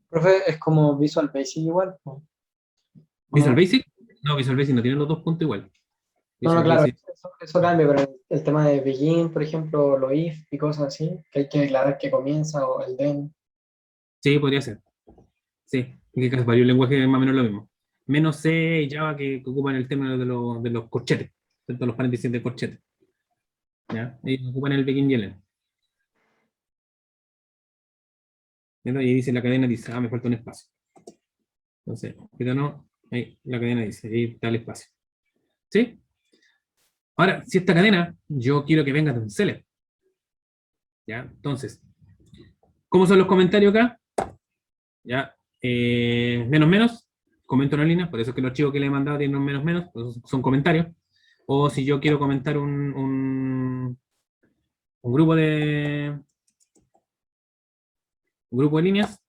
[SPEAKER 2] Profe, es como Visual Basic igual, ¿no?
[SPEAKER 1] Visual
[SPEAKER 2] No.
[SPEAKER 1] Basic. No, Visual Basic no tiene los 2 puntos igual.
[SPEAKER 2] No,
[SPEAKER 1] Visual
[SPEAKER 2] claro,
[SPEAKER 1] Basic-
[SPEAKER 2] eso cambia, pero el tema de begin, por ejemplo, los if y cosas así, que hay que declarar que comienza o el then.
[SPEAKER 1] Sí, podría ser. Sí, en que varios lenguajes es más o menos lo mismo. Menos C y Java que ocupan el término de los corchetes, ¿cierto? Los paréntesis de corchetes. ¿Ya? Ellos ocupan el begin y el end. ¿Cierto? Y dice la cadena, dice, me falta un espacio. Entonces, pero no, ahí la cadena dice, ahí está el espacio. ¿Sí? Ahora, si esta cadena, yo quiero que venga de un select. ¿Ya? Entonces, ¿cómo son los comentarios acá? ¿Ya? Menos, comento una línea, por eso es que los archivos que le he mandado tienen un menos, pues son comentarios. O si yo quiero comentar un grupo de líneas,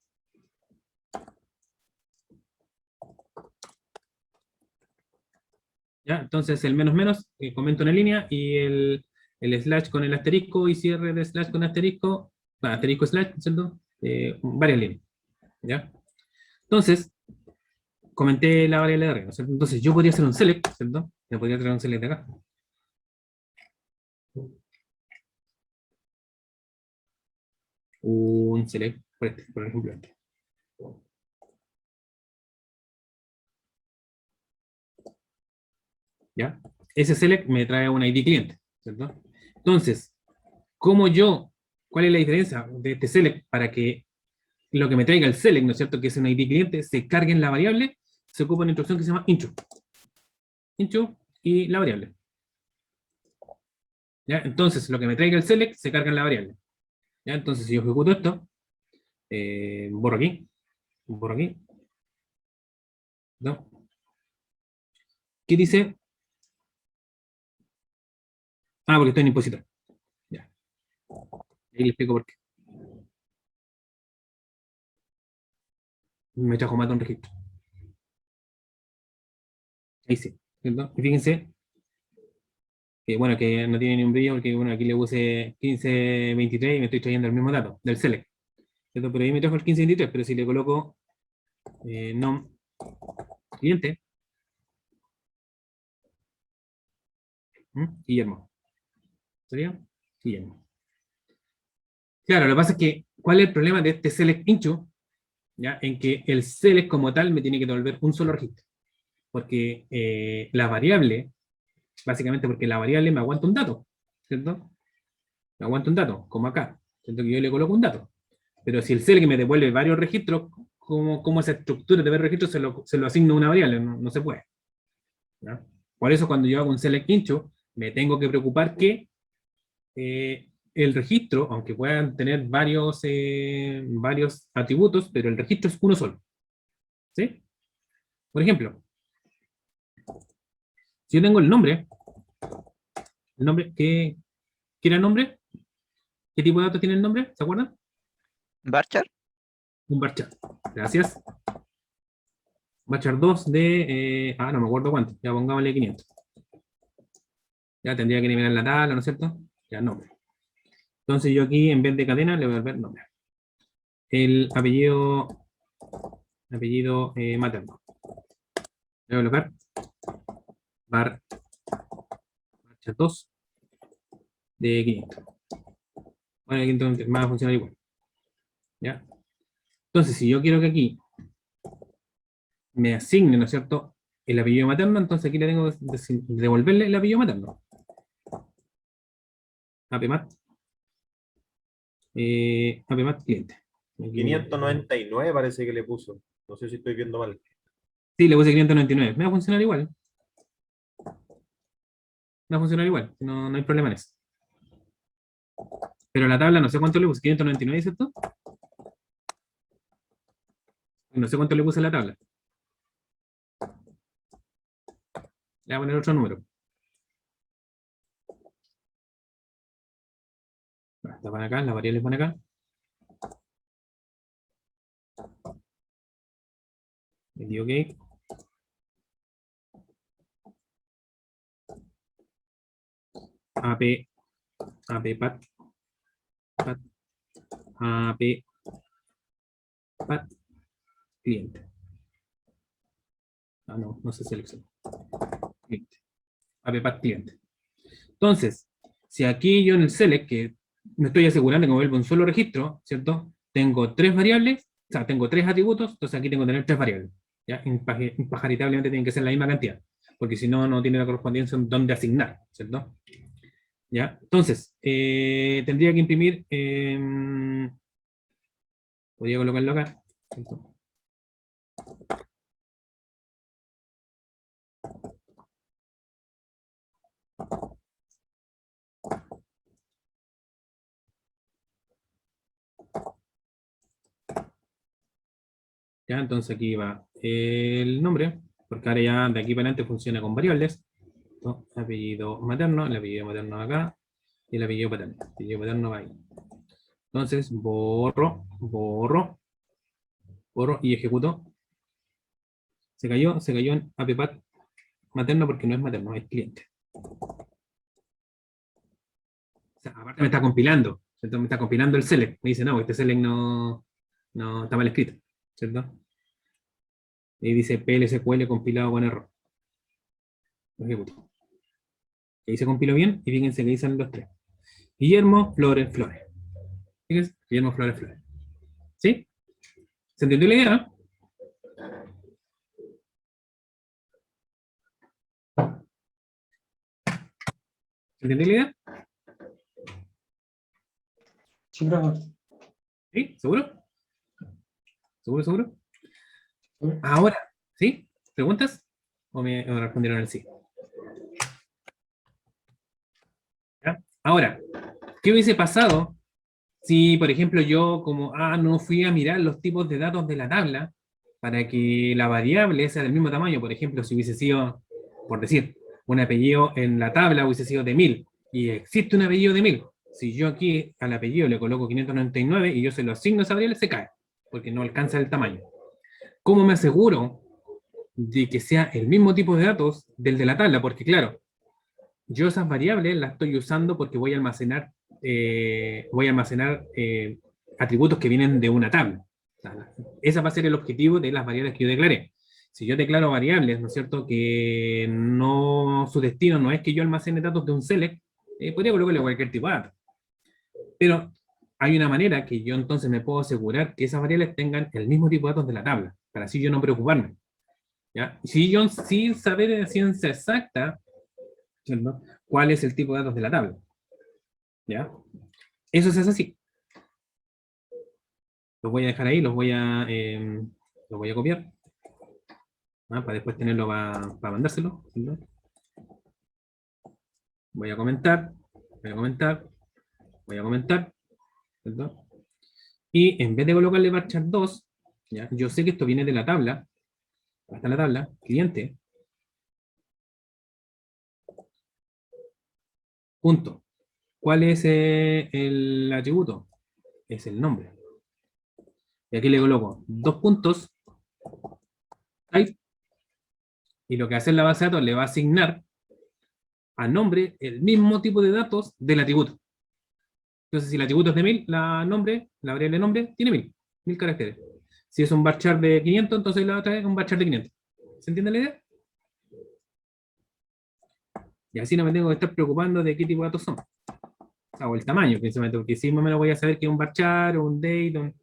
[SPEAKER 1] ¿ya? Entonces el menos menos, comento una línea, y el slash con el asterisco y cierre de slash con asterisco, asterisco slash, ¿cierto? Varias líneas, ¿ya? Entonces, comenté la variable de arriba, ¿cierto? Entonces yo podría hacer un select, ¿cierto? Yo podría traer un select de acá. Un select, por ejemplo, este. ¿Ya? Ese select me trae un ID cliente, ¿cierto? Entonces, ¿cuál es la diferencia de este select para que lo que me traiga el select, ¿no es cierto?, que es un ID cliente, se cargue en la variable? Se ocupa una instrucción que se llama intro. Intro y la variable. ¿Ya? Entonces, lo que me traiga el select se carga en la variable. ¿Ya? Entonces, si yo ejecuto esto, borro aquí, ¿no? ¿Qué dice? Ah, porque estoy en impositor. Ya. Ahí le explico por qué. Me trajo mata un registro. Ahí sí, ¿cierto? Y fíjense que, bueno, que no tiene ni un brillo, porque, bueno, aquí le puse 1523 y me estoy trayendo el mismo dato del select, ¿cierto? Pero ahí me trajo el 1523, pero si le coloco nom cliente, Guillermo, ¿sería? Guillermo. Claro, lo que pasa es que, ¿cuál es el problema de este select into? ¿Ya? En que el select como tal me tiene que devolver un solo registro, porque la variable, básicamente porque la variable me aguanta un dato, ¿cierto? Me aguanta un dato, como acá, ¿cierto? Que yo le coloco un dato. Pero si el select me devuelve varios registros, ¿cómo esa estructura de ver registros se lo asigno a una variable? No se puede, ¿ya? Por eso cuando yo hago un select into, me tengo que preocupar que el registro, aunque puedan tener varios atributos, pero el registro es uno solo, ¿sí? Por ejemplo, si yo tengo el nombre, ¿qué era el nombre? ¿Qué tipo de datos tiene el nombre? ¿Se acuerdan?
[SPEAKER 5] ¿Varchar?
[SPEAKER 1] Un varchar. Gracias. Varchar 2 de, no me acuerdo cuánto, ya pongámosle 500. Ya tendría que eliminar la tabla, ¿no es cierto? Ya, nombre. Entonces yo aquí, en vez de cadena, le voy a dar nombre. El apellido materno. Le voy a colocar varchar 2 de 500. Bueno, aquí entonces va a funcionar igual. ¿Ya? Entonces, si yo quiero que aquí me asigne, ¿no es cierto?, el apellido materno, entonces aquí le tengo que devolverle el apellido materno. APMAT. APMAT cliente. Aquí
[SPEAKER 10] 599 parece que le puso. No sé si estoy viendo mal.
[SPEAKER 1] sí, le puse 599. Me va a funcionar igual. Me va a funcionar igual. No hay problema en eso. Pero la tabla no sé cuánto le puse. 599, ¿cierto? No sé cuánto le puse a la tabla. Le voy a poner otro número. Esta van acá, las variables van acá. Le digo OK. APPAT cliente. No se selecciona. Cliente. APPAT cliente. Entonces, si aquí yo en el select, que me estoy asegurando que me vuelve un solo registro, ¿cierto? Tengo tres variables, o sea, tengo tres atributos, entonces aquí tengo que tener tres variables. ¿Ya? Impajaritablemente tienen que ser la misma cantidad, porque si no, no tiene la correspondencia en dónde asignar, ¿cierto? ¿Ya? Entonces, tendría que imprimir, podría colocarlo acá, ¿cierto? ¿Ya? Entonces aquí va el nombre, porque ahora ya de aquí para adelante funciona con variables. Apellido materno, el apellido materno va acá, y el apellido paterno. El apellido paterno va ahí. Entonces, borro, borro, borro y ejecuto. Se cayó en apppat materno porque no es materno, es cliente. O sea, aparte me está compilando, ¿cierto? Me está compilando el select. Me dice, no, este select no está mal escrito, ¿cierto? Y dice PLSQL compilado con error. Lo ejecuto. Ahí se compiló bien y fíjense que dicen los tres. Guillermo Flores Flores. Fíjense, Guillermo Flores Flores. ¿Sí? ¿Se entendió la idea? ¿Se entendió la idea?
[SPEAKER 2] Sí, profe.
[SPEAKER 1] ¿Sí? ¿Seguro? ¿Seguro, seguro?
[SPEAKER 2] Sí.
[SPEAKER 1] Ahora, ¿sí? ¿Preguntas? ¿O me respondieron el sí? ¿Ya? Ahora, ¿qué hubiese pasado si, por ejemplo, yo como no fui a mirar los tipos de datos de la tabla para que la variable sea del mismo tamaño? Por ejemplo, si hubiese sido, por decir, un apellido en la tabla hubiese sido de 1000 y existe un apellido de 1000. Si yo aquí al apellido le coloco 599 y yo se lo asigno a esa variable, se cae, porque no alcanza el tamaño. ¿Cómo me aseguro de que sea el mismo tipo de datos del de la tabla? Porque claro, yo esas variables las estoy usando porque voy a almacenar atributos que vienen de una tabla. O sea, ese va a ser el objetivo de las variables que yo declaré. Si yo declaro variables, ¿no es cierto?, que no, su destino no es que yo almacene datos de un select, podría colocarle cualquier tipo de datos. Pero hay una manera que yo entonces me puedo asegurar que esas variables tengan el mismo tipo de datos de la tabla, para así yo no preocuparme. ¿Ya? Si yo sin saber de ciencia exacta, ¿cierto?, cuál es el tipo de datos de la tabla. ¿Ya? Eso se hace así. Los voy a dejar ahí, los voy a copiar. Para después tenerlo para mandárselo. ¿No? Voy a comentar, voy a comentar, voy a comentar. ¿Cierto? Y en vez de colocarle varchar 2, ¿ya?, yo sé que esto viene de la tabla, hasta la tabla, cliente, punto. ¿Cuál es el atributo? Es el nombre. Y aquí le coloco 2 puntos, type, y lo que hace la base de datos le va a asignar a nombre el mismo tipo de datos del atributo. Entonces, si el atributo es de 1000, la variable nombre, tiene 1000 caracteres. Si es un varchar de 500, entonces la otra es un varchar de 500. ¿Se entiende la idea? Y así no me tengo que estar preocupando de qué tipo de datos son. O el tamaño, principalmente, porque si más o menos voy a saber que es un varchar, o un date,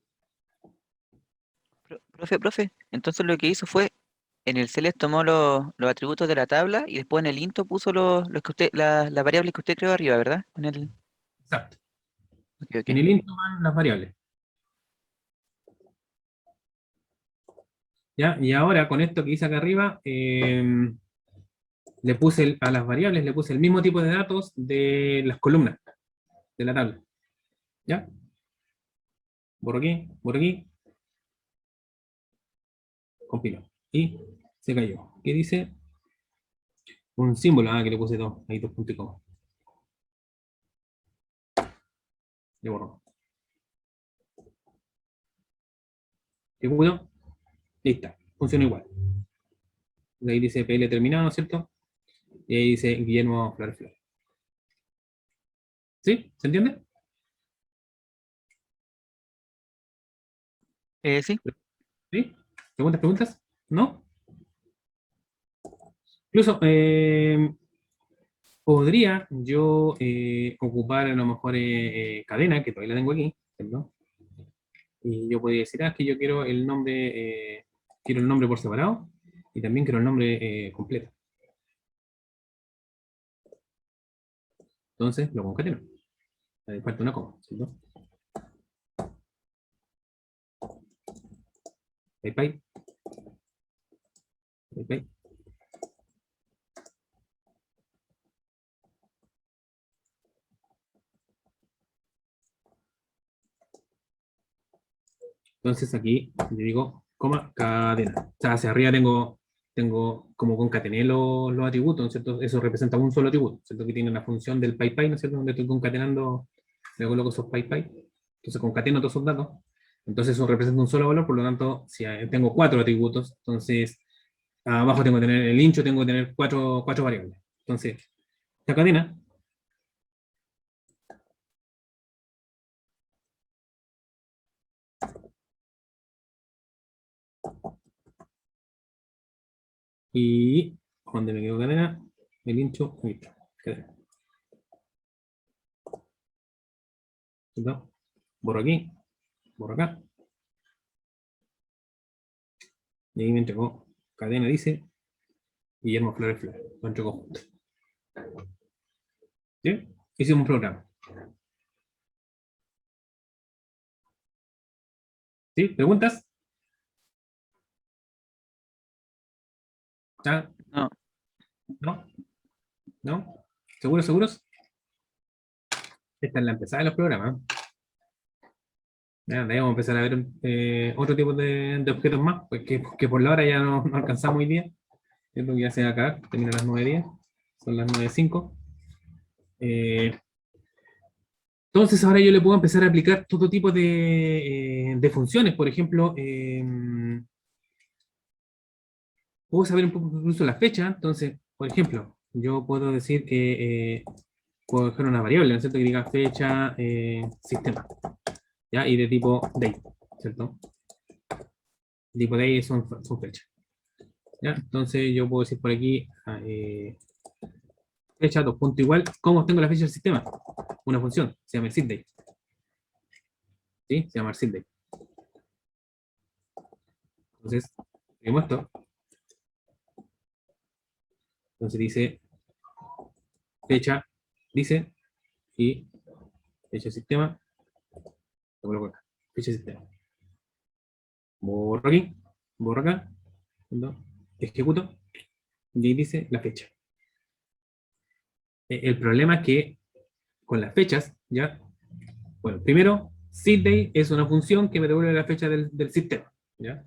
[SPEAKER 5] Profe, entonces lo que hizo fue, en el select tomó los atributos de la tabla y después en el into puso los que usted, las variables que usted creó arriba, ¿verdad?
[SPEAKER 1] Exacto.
[SPEAKER 5] Ok, ok.
[SPEAKER 1] En el int van las variables. ¿Ya? Y ahora con esto que hice acá arriba, le puse a las variables, le puse el mismo tipo de datos de las columnas de la tabla. ¿Ya? Borro aquí, compilo. Y se cayó. ¿Qué dice? Un símbolo, que le puse 2, ahí 2 puntos y coma. Le borro. Ejecuto. Listo. Funciona igual. De ahí dice PL terminado, ¿no es cierto? Y ahí dice Guillermo Flores Flores. ¿Sí? ¿Se entiende?
[SPEAKER 5] Sí.
[SPEAKER 1] ¿Sí? ¿Preguntas? ¿No? Incluso, podría yo ocupar a lo mejor cadena, que todavía la tengo aquí, ¿cierto? Y yo podría decir, es que yo quiero el nombre por separado, y también quiero el nombre completo. Entonces, lo concateno. Le falta una coma, ¿cierto? PayPay. Entonces aquí le digo, coma, cadena. O sea, hacia arriba tengo tengo como concatené los atributos, ¿no es cierto? Eso representa un solo atributo, ¿cierto? Que tiene una función del PyPy, ¿no es cierto? Donde estoy concatenando, le coloco esos PyPy, entonces concateno todos esos datos, entonces eso representa un solo valor, por lo tanto, si tengo 4 atributos, entonces abajo tengo que tener el hincho, tengo que tener cuatro variables. Entonces, esta cadena y donde me quedo cadena, el hincho, ahí está, cadena. ¿Cierto? Borro aquí, borro acá. Y ahí me entregó cadena, dice Guillermo Flores Flores. Lo entregó junto. ¿Sí? Hicimos un programa. ¿Sí? ¿Preguntas? ¿Ah?
[SPEAKER 5] No.
[SPEAKER 1] ¿No? ¿No? ¿Seguros, seguros? Esta es la empezada de los programas. Ya, de ahí vamos a empezar a ver otro tipo de objetos más, pues que por la hora ya no alcanzamos hoy día. Es lo que ya se va a acabar, termina a las 9:10, son las 9:05. Entonces ahora yo le puedo empezar a aplicar todo tipo de funciones, por ejemplo, puedo saber un poco incluso la fecha, entonces, por ejemplo, yo puedo decir que puedo dejar una variable, ¿no es cierto? Que diga fecha, sistema, ¿ya? Y de tipo date, ¿cierto? Tipo date son fechas, ¿ya? Entonces yo puedo decir por aquí, fecha, dos puntos igual, ¿cómo tengo la fecha del sistema? Una función, se llama el setDate, ¿sí? Se llama el setDate. Entonces, tenemos esto. Entonces dice fecha, dice, y fecha sistema, lo coloco acá, fecha sistema. Borro aquí, borro acá, ¿no? Ejecuto, y ahí dice la fecha. El problema es que con las fechas, ¿ya? Bueno, primero, setDate es una función que me devuelve la fecha del sistema, ¿ya?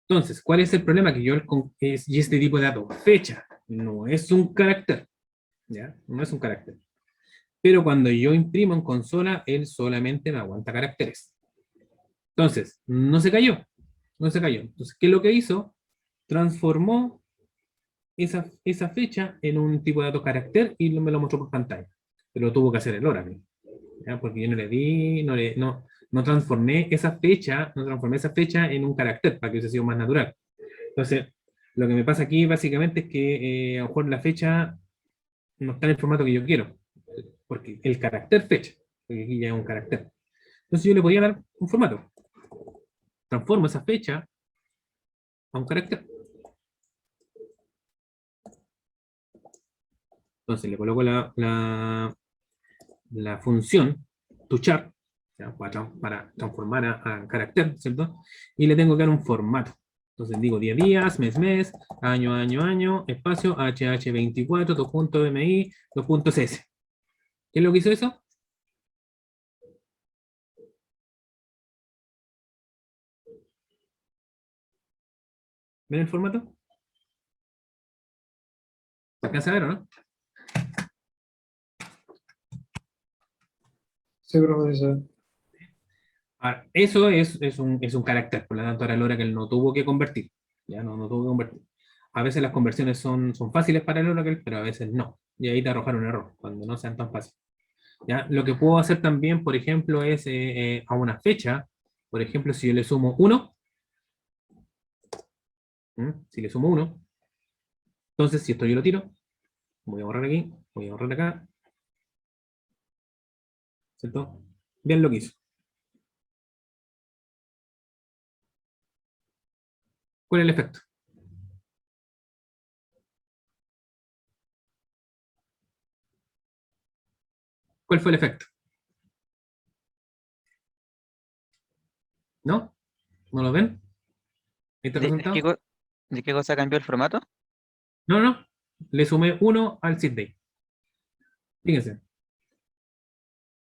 [SPEAKER 1] Entonces, ¿cuál es el problema? Que yo, y este tipo de dato, fecha, no es un carácter, ¿ya? No es un carácter. Pero cuando yo imprimo en consola, él solamente me aguanta caracteres. Entonces, no se cayó. No se cayó. Entonces, ¿qué es lo que hizo? Transformó esa fecha en un tipo de dato carácter y me lo mostró por pantalla. Pero tuvo que hacer el Oracle, ¿ya? Porque yo no le di, no transformé esa fecha, en un carácter para que hubiese sido más natural. Entonces, lo que me pasa aquí básicamente es que a lo mejor la fecha no está en el formato que yo quiero, porque el carácter fecha, porque aquí ya es un carácter. Entonces yo le podía dar un formato. Transformo esa fecha a un carácter. Entonces le coloco la función toChar, ¿ya? Para transformar a carácter, ¿cierto? Y le tengo que dar un formato. Entonces digo día, días, mes, año, espacio, HH24, 2.mi, 2.cs. ¿Qué es lo que hizo eso? ¿Ven el formato? ¿Se alcanza a ver o no?
[SPEAKER 8] Sí, profesor.
[SPEAKER 1] Ahora, eso es un carácter, por lo tanto ahora el Oracle no tuvo que convertir. Ya no tuvo que convertir. A veces las conversiones son fáciles para el Oracle, pero a veces no. Y ahí te arrojar un error, cuando no sean tan fáciles. ¿Ya? Lo que puedo hacer también, por ejemplo, es a una fecha, por ejemplo, si yo le sumo 1, si le sumo 1, entonces si esto yo lo tiro, voy a borrar aquí, voy a borrar acá, ¿cierto? Vean lo que hizo. ¿Cuál es el efecto? ¿Cuál fue el efecto? ¿No? ¿No lo ven? ¿Este
[SPEAKER 5] ¿De
[SPEAKER 1] resultado?
[SPEAKER 5] qué, de qué cosa cambió el formato?
[SPEAKER 1] No. Le sumé 1 al setDate. Fíjense.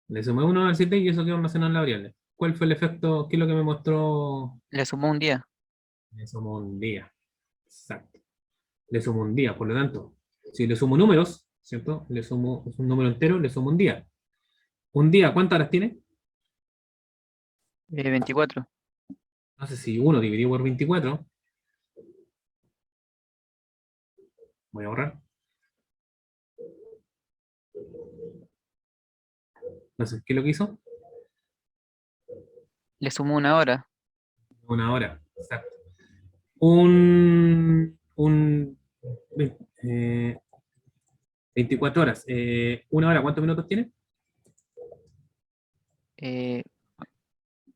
[SPEAKER 1] Le sumé 1 al setDate y eso quedó almacenado en la variable. ¿Cuál fue el efecto? ¿Qué es lo que me mostró?
[SPEAKER 5] Le sumó un día.
[SPEAKER 1] Le sumó un día. Exacto. Le sumo un día, por lo tanto, si le sumo números, ¿cierto? Le sumo un número entero, le sumo un día. Un día, ¿cuántas horas tiene?
[SPEAKER 5] 24.
[SPEAKER 1] Entonces, si 1 dividido por 24, voy a borrar. Entonces, ¿qué es lo que hizo?
[SPEAKER 5] Le sumo 1 hora.
[SPEAKER 1] Una hora, exacto. Un 24 horas. Una hora, ¿cuántos minutos tiene?
[SPEAKER 5] Eh,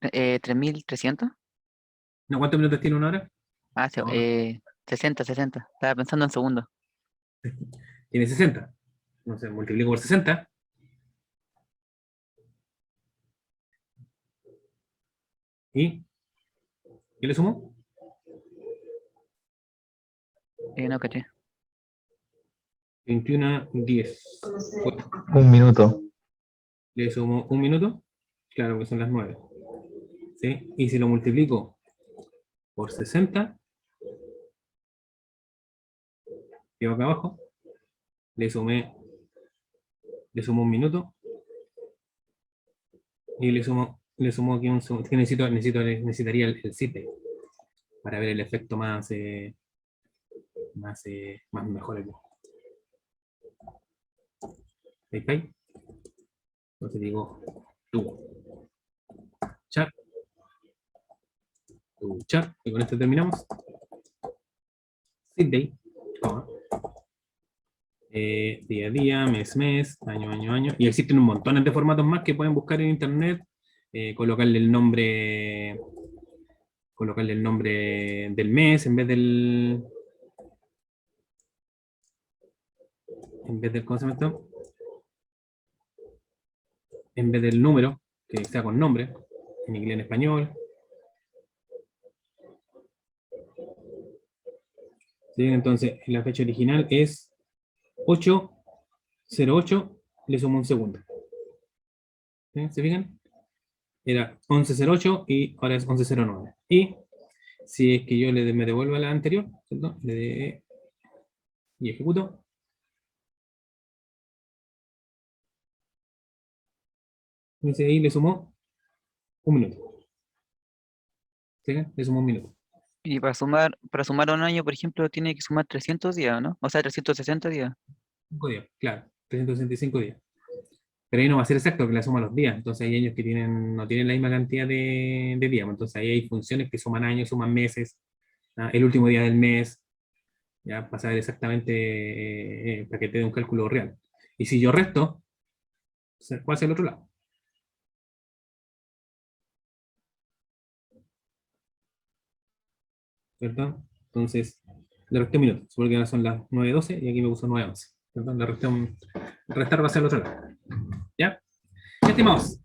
[SPEAKER 5] 3.300.
[SPEAKER 1] No, ¿cuántos minutos tiene una hora?
[SPEAKER 5] Ah, sí,
[SPEAKER 1] Ahora.
[SPEAKER 5] 60. Estaba pensando en segundos.
[SPEAKER 1] Tiene 60. Entonces, multiplico por 60. ¿Y qué le sumo?
[SPEAKER 5] No caché.
[SPEAKER 1] 21, 10.
[SPEAKER 4] Un minuto.
[SPEAKER 1] Le sumo un minuto. Claro que son las 9. ¿Sí? Y si lo multiplico por 60, quedo acá abajo, le sumo un minuto y le sumo aquí un segundo. Que necesitaría el sitio para ver el efecto más mejor aquí. ¿Pay? Entonces digo, chat, chat, y con esto terminamos. Sit day, coma. Día a día, mes, año. Y existen un montón de formatos más que pueden buscar en internet, colocarle el nombre del mes en vez del ¿cómo se llama esto? En vez del número, que sea con nombre, en inglés, en español. ¿Sí? Entonces, la fecha original es 8/08, le sumo un segundo. ¿Sí? ¿Se fijan? Era 11/08 y ahora es 11/09. Y si es que yo me devuelvo a la anterior, ¿cierto? Y ejecuto. Dice ahí le sumó un minuto. ¿Sí? Le sumó un minuto.
[SPEAKER 5] Y para sumar a un año, por ejemplo, tiene que sumar 300 días, ¿no? O sea, 360 días.
[SPEAKER 1] 5 días, claro. 365 días. Pero ahí no va a ser exacto que la suma los días. Entonces hay años que no tienen la misma cantidad de días. Entonces ahí hay funciones que suman años, suman meses, el último día del mes, ya para saber exactamente, para que te dé un cálculo real. Y si yo resto, ¿cuál es el otro lado? ¿Cierto? Entonces, le resté un minuto. Supongo que ahora son las 9:12 y aquí me puso 9:11. ¿Cierto? Le resté restar va a ser el otro lado. ¿Ya? Estimados,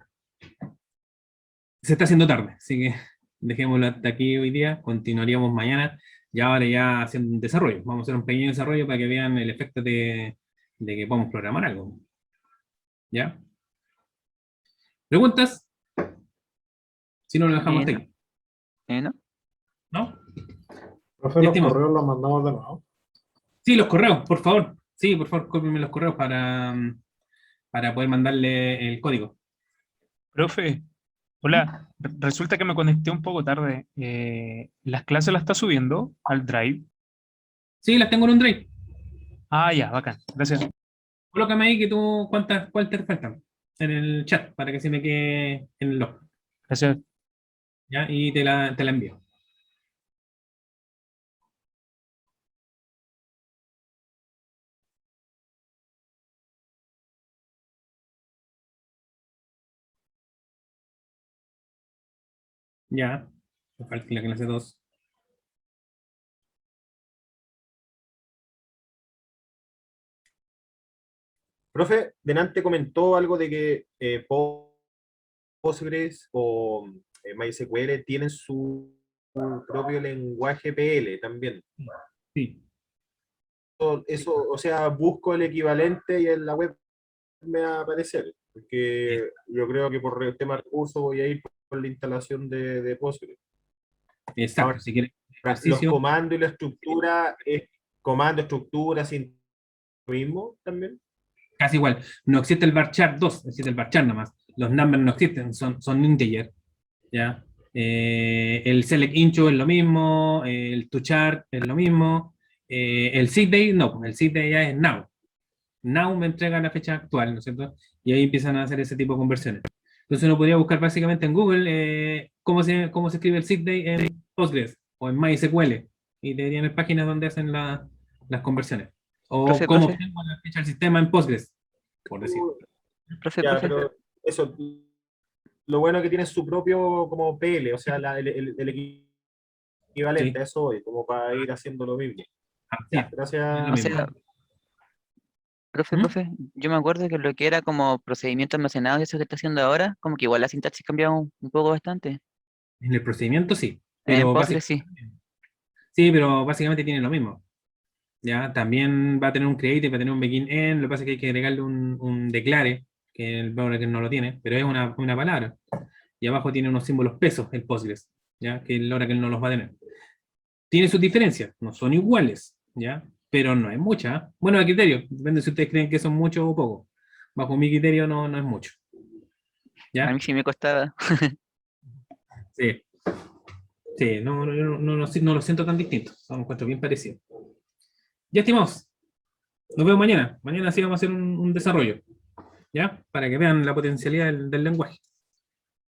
[SPEAKER 1] se está haciendo tarde, así que dejémoslo hasta aquí hoy día, continuaríamos mañana, y ahora ya haciendo un desarrollo. Vamos a hacer un pequeño desarrollo para que vean el efecto de que podemos programar algo. ¿Ya? ¿Preguntas? Si no, lo dejamos hasta aquí.
[SPEAKER 5] ¿No?
[SPEAKER 1] ¿No?
[SPEAKER 8] Profe,
[SPEAKER 1] Ya,
[SPEAKER 8] los
[SPEAKER 1] estimado.
[SPEAKER 8] correos los mandamos de nuevo.
[SPEAKER 1] Sí, los correos, por favor. Sí, por favor, cópienme los correos para poder mandarle el código.
[SPEAKER 11] Profe, hola. Resulta que me conecté un poco tarde. ¿Las clases las está subiendo al Drive?
[SPEAKER 1] Sí, las tengo en un drive.
[SPEAKER 11] Ah, ya, bacán. Gracias.
[SPEAKER 1] Colócame ahí que tú, ¿cuál te faltan? En el chat, para que se me quede en el log.
[SPEAKER 11] Gracias.
[SPEAKER 1] ¿Ya? Y te la envío. Ya. Me falta la clase 2.
[SPEAKER 10] Profe, delante comentó algo de que Postgres o MySQL tienen su propio lenguaje PL también.
[SPEAKER 1] Sí.
[SPEAKER 10] Eso, o sea, busco el equivalente y en la web me va a aparecer, porque yo creo que por el tema de recursos voy a ir por la instalación de Postgres.
[SPEAKER 1] Exacto.
[SPEAKER 10] Ahora,
[SPEAKER 1] Si quieres,
[SPEAKER 10] Los
[SPEAKER 1] ejercicio.
[SPEAKER 10] comandos y la estructura, es comando, estructura, sin mismo también.
[SPEAKER 1] Casi igual. No existe el varchar 2, existe el varchar nomás. Los numbers no existen, son integer. ¿Ya? El select intro es lo mismo, el toChart es lo mismo, el seedday no, el seedday ya es now. Now me entrega la fecha actual, ¿no es cierto? Y ahí empiezan a hacer ese tipo de conversiones. Entonces uno podría buscar básicamente en Google cómo se escribe el seedday en Postgres o en MySQL. Y deberían haber páginas donde hacen las conversiones. O
[SPEAKER 5] Profe,
[SPEAKER 1] cómo
[SPEAKER 5] profe.
[SPEAKER 1] tengo la fecha del sistema en Postgres, por decir.
[SPEAKER 5] Profe,
[SPEAKER 10] Ya,
[SPEAKER 5] profe.
[SPEAKER 10] pero eso, lo bueno es que tiene su propio como PL, o sea, el equivalente
[SPEAKER 1] Sí.
[SPEAKER 10] a eso hoy, como para ir haciendo lo mismo. Ya,
[SPEAKER 1] Sí,
[SPEAKER 10] gracias.
[SPEAKER 1] es lo
[SPEAKER 5] O sea,
[SPEAKER 1] mismo.
[SPEAKER 5] profe,
[SPEAKER 1] ¿Mm?
[SPEAKER 5] profe, yo me acuerdo que lo que era como procedimiento almacenado y eso que está haciendo ahora, como que igual la sintaxis cambió un poco bastante.
[SPEAKER 1] En el procedimiento sí,
[SPEAKER 5] En
[SPEAKER 1] pero
[SPEAKER 5] Postgres sí.
[SPEAKER 1] básicamente tiene lo mismo. ¿Ya? También va a tener un create, va a tener un begin end, lo que pasa es que hay que agregarle un declare, que el Oracle no lo tiene, pero es una palabra. Y abajo tiene unos símbolos pesos, el Postgres, ¿ya? Que el Oracle no los va a tener. Tiene sus diferencias, no son iguales, ¿ya? Pero no es mucha. ¿Eh? Bueno, a criterio, depende si ustedes creen que son mucho o poco. Bajo mi criterio no es mucho.
[SPEAKER 5] A
[SPEAKER 1] ¿Ya?
[SPEAKER 5] mí sí me costaba.
[SPEAKER 1] Sí. Sí, no lo siento tan distinto. Son encuentros bien parecidos. Ya, estimados. Nos vemos mañana. Mañana sí vamos a hacer un desarrollo. ¿Ya? Para que vean la potencialidad del lenguaje.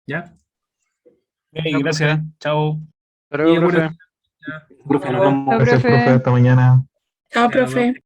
[SPEAKER 1] ¿Ya?
[SPEAKER 11] Hey,
[SPEAKER 5] No,
[SPEAKER 11] gracias.
[SPEAKER 5] profe.
[SPEAKER 11] Chao.
[SPEAKER 6] Hasta luego,
[SPEAKER 1] Y
[SPEAKER 6] profe.
[SPEAKER 1] acuérdense,
[SPEAKER 7] Profe, nos
[SPEAKER 2] Chao.
[SPEAKER 7] vemos.
[SPEAKER 3] Chao,
[SPEAKER 8] Gracias,
[SPEAKER 3] profe.
[SPEAKER 8] profe. Hasta mañana.
[SPEAKER 1] ya,